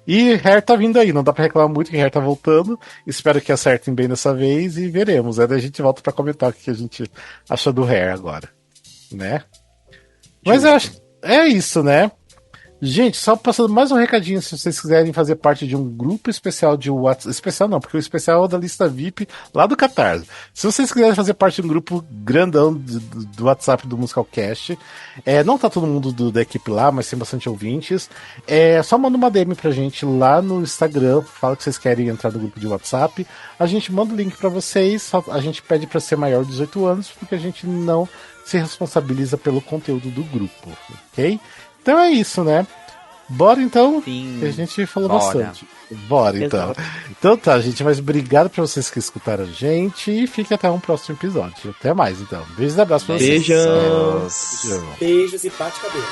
E Hair tá vindo aí, não dá pra reclamar muito que Hair tá voltando. Espero que acertem bem dessa vez e veremos. Daí a gente volta pra comentar o que a gente acha do Hair agora, né? Mas eu acho... É isso, né? Gente, só passando mais um recadinho, se vocês quiserem fazer parte de um grupo especial de WhatsApp. Especial não, porque o especial é da lista VIP lá do Catarse. Se vocês quiserem fazer parte de um grupo grandão do WhatsApp do Musicalcast, não tá todo mundo da equipe lá, mas tem bastante ouvintes. Só manda uma DM pra gente lá no Instagram, fala que vocês querem entrar no grupo de WhatsApp. A gente manda o link pra vocês, a gente pede pra ser maior de 18 anos, porque a gente não se responsabiliza pelo conteúdo do grupo, ok? Então é isso, né? Bora então? Sim. A gente falou bastante. Bora então. Então tá, gente, mas obrigado pra vocês que escutaram a gente e fique até um próximo episódio. Até mais então. Beijos e abraços pra vocês. Beijos. Beijos e bate cabelo.